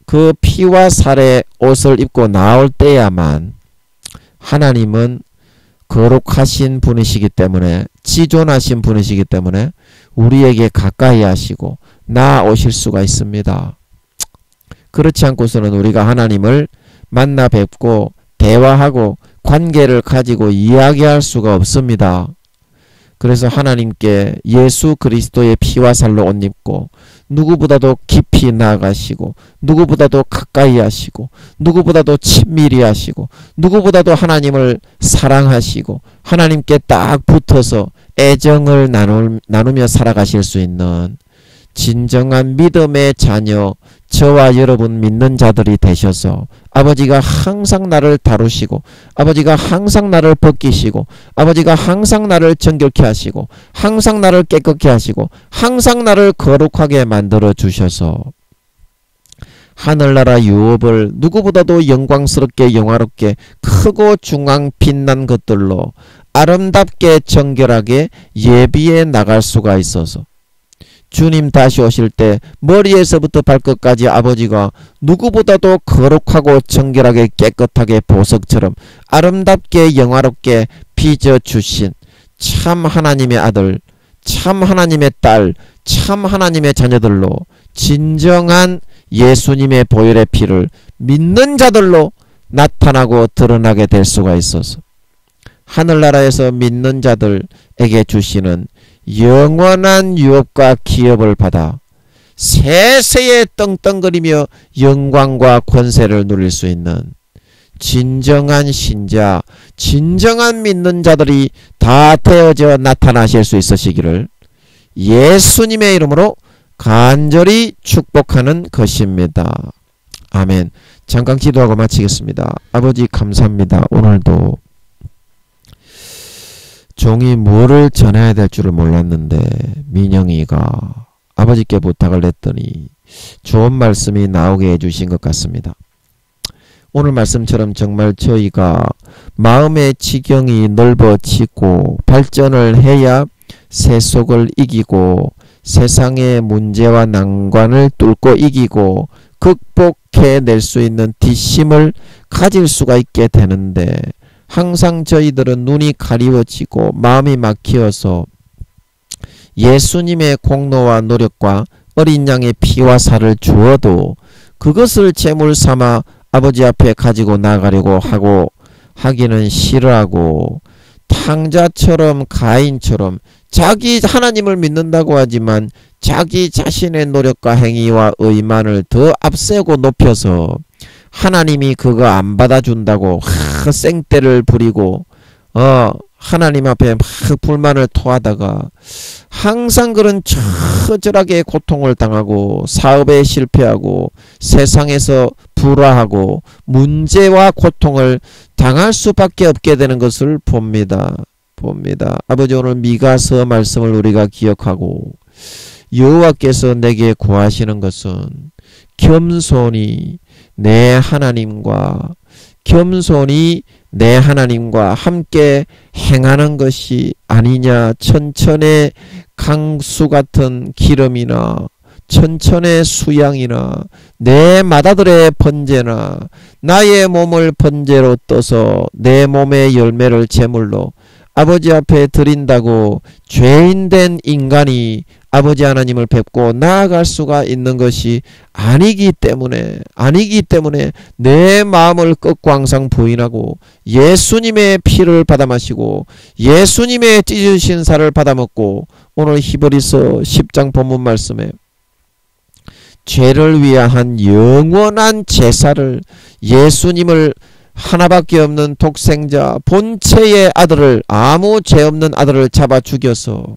그 피와 살의 옷을 입고 나올 때야만 하나님은 거룩하신 분이시기 때문에 지존하신 분이시기 때문에 우리에게 가까이 하시고 나아오실 수가 있습니다. 그렇지 않고서는 우리가 하나님을 만나 뵙고 대화하고 관계를 가지고 이야기할 수가 없습니다. 그래서 하나님께 예수 그리스도의 피와 살로 옷 입고 누구보다도 깊이 나아가시고 누구보다도 가까이 하시고 누구보다도 친밀히 하시고 누구보다도 하나님을 사랑하시고 하나님께 딱 붙어서 애정을 나누며 살아가실 수 있는 진정한 믿음의 자녀 저와 여러분 믿는 자들이 되셔서 아버지가 항상 나를 다루시고 아버지가 항상 나를 벗기시고 아버지가 항상 나를 정결케 하시고 항상 나를 깨끗게 하시고 항상 나를 거룩하게 만들어 주셔서 하늘나라 유업을 누구보다도 영광스럽게 영화롭게 크고 중앙 빛난 것들로 아름답게 정결하게 예비해 나갈 수가 있어서 주님 다시 오실 때 머리에서부터 발끝까지 아버지가 누구보다도 거룩하고 정결하게 깨끗하게 보석처럼 아름답게 영화롭게 빚어주신 참 하나님의 아들, 참 하나님의 딸, 참 하나님의 자녀들로 진정한 예수님의 보혈의 피를 믿는 자들로 나타나고 드러나게 될 수가 있어서 하늘나라에서 믿는 자들에게 주시는 영원한 유업과 기업을 받아 세세에 떵떵거리며 영광과 권세를 누릴 수 있는 진정한 신자, 진정한 믿는 자들이 다 되어져 나타나실 수 있으시기를 예수님의 이름으로 간절히 축복하는 것입니다. 아멘. 잠깐 기도하고 마치겠습니다. 아버지 감사합니다. 오늘도 종이 뭐를 전해야 될 줄을 몰랐는데 민영이가 아버지께 부탁을 했더니 좋은 말씀이 나오게 해주신 것 같습니다. 오늘 말씀처럼 정말 저희가 마음의 지경이 넓어지고 발전을 해야 세속을 이기고 세상의 문제와 난관을 뚫고 이기고 극복해낼 수 있는 뒷심을 가질 수가 있게 되는데 항상 저희들은 눈이 가리워지고 마음이 막히어서 예수님의 공로와 노력과 어린 양의 피와 살을 주어도 그것을 제물 삼아 아버지 앞에 가지고 나가려고 하고 하기는 싫어하고 탕자처럼 가인처럼 자기 하나님을 믿는다고 하지만 자기 자신의 노력과 행위와 의만을 더 앞세우고 높여서 하나님이 그거 안 받아준다고 생떼를 부리고 하나님 앞에 막 불만을 토하다가 항상 그런 처절하게 고통을 당하고 사업에 실패하고 세상에서 불화하고 문제와 고통을 당할 수밖에 없게 되는 것을 봅니다. 아버지 오늘 미가서 말씀을 우리가 기억하고 여호와께서 내게 구하시는 것은 겸손히 내 하나님과 함께 행하는 것이 아니냐. 천천의 강수 같은 기름이나 천천의 수양이나 내 맏아들의 번제나 나의 몸을 번제로 떠서 내 몸의 열매를 제물로 아버지 앞에 드린다고 죄인된 인간이 아버지 하나님을 뵙고 나아갈 수가 있는 것이 아니기 때문에 내 마음을 끝고 항상 부인하고 예수님의 피를 받아 마시고 예수님의 찢으신 살을 받아 먹고 오늘 히브리서 10장 본문 말씀에 죄를 위한 영원한 제사를 예수님을 하나밖에 없는 독생자 본체의 아들을 아무 죄 없는 아들을 잡아 죽여서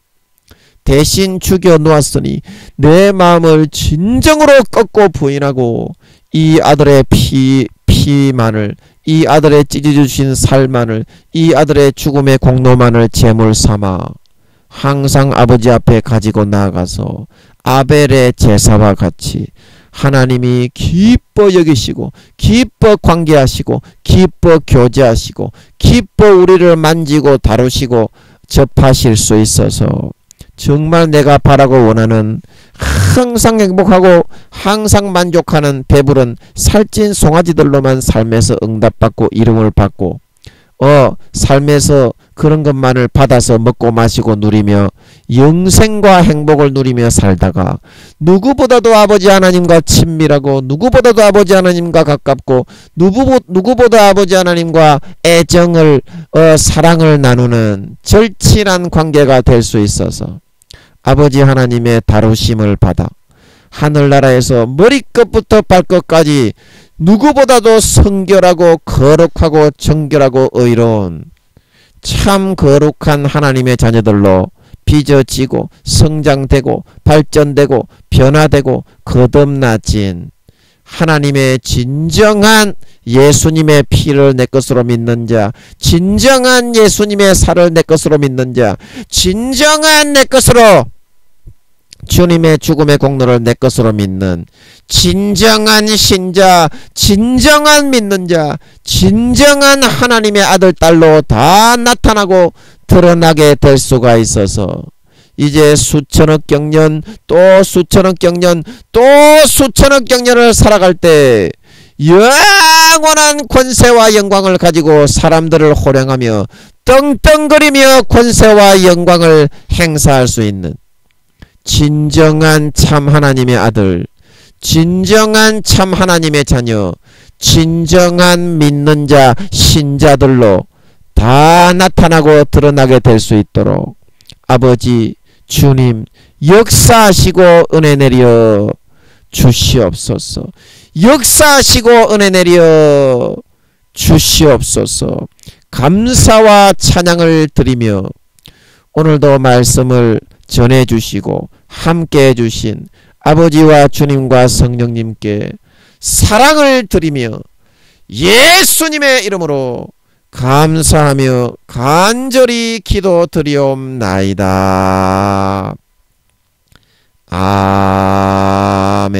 대신 죽여 놓았으니 내 마음을 진정으로 꺾고 부인하고 이 아들의 피만을 이 아들의 찢어주신 살만을 이 아들의 죽음의 공로만을 제물 삼아 항상 아버지 앞에 가지고 나아가서 아벨의 제사와 같이 하나님이 기뻐 여기시고 기뻐 관계하시고 기뻐 교제하시고 기뻐 우리를 만지고 다루시고 접하실 수 있어서 정말 내가 바라고 원하는 항상 행복하고 항상 만족하는 배부른 살찐 송아지들로만 삶에서 응답받고 이름을 받고 삶에서 그런 것만을 받아서 먹고 마시고 누리며 영생과 행복을 누리며 살다가 누구보다도 아버지 하나님과 친밀하고 누구보다도 아버지 하나님과 가깝고 누구보다 아버지 하나님과 애정을 사랑을 나누는 절친한 관계가 될 수 있어서 아버지 하나님의 다루심을 받아 하늘나라에서 머리끝부터 발끝까지 누구보다도 성결하고 거룩하고 정결하고 의로운 참 거룩한 하나님의 자녀들로 빚어지고 성장되고 발전되고 변화되고 거듭나진 하나님의 진정한 예수님의 피를 내 것으로 믿는 자, 진정한 예수님의 살을 내 것으로 믿는 자, 진정한 내 것으로 주님의 죽음의 공로를 내 것으로 믿는 진정한 신자, 진정한 믿는 자, 진정한 하나님의 아들, 딸로 다 나타나고 드러나게 될 수가 있어서 이제 수천억 경년 또 수천억 경년 또 수천억 경년을 살아갈 때 영원한 권세와 영광을 가지고 사람들을 호령하며 떵떵거리며 권세와 영광을 행사할 수 있는 진정한 참 하나님의 아들, 진정한 참 하나님의 자녀, 진정한 믿는 자, 신자들로 다 나타나고 드러나게 될 수 있도록 아버지 주님 역사하시고 은혜 내려 주시옵소서. 역사하시고 은혜 내려 주시옵소서. 감사와 찬양을 드리며 오늘도 말씀을 전해주시고 함께 해주신 아버지와 주님과 성령님께 사랑을 드리며 예수님의 이름으로 감사하며 간절히 기도드리옵나이다. 아멘.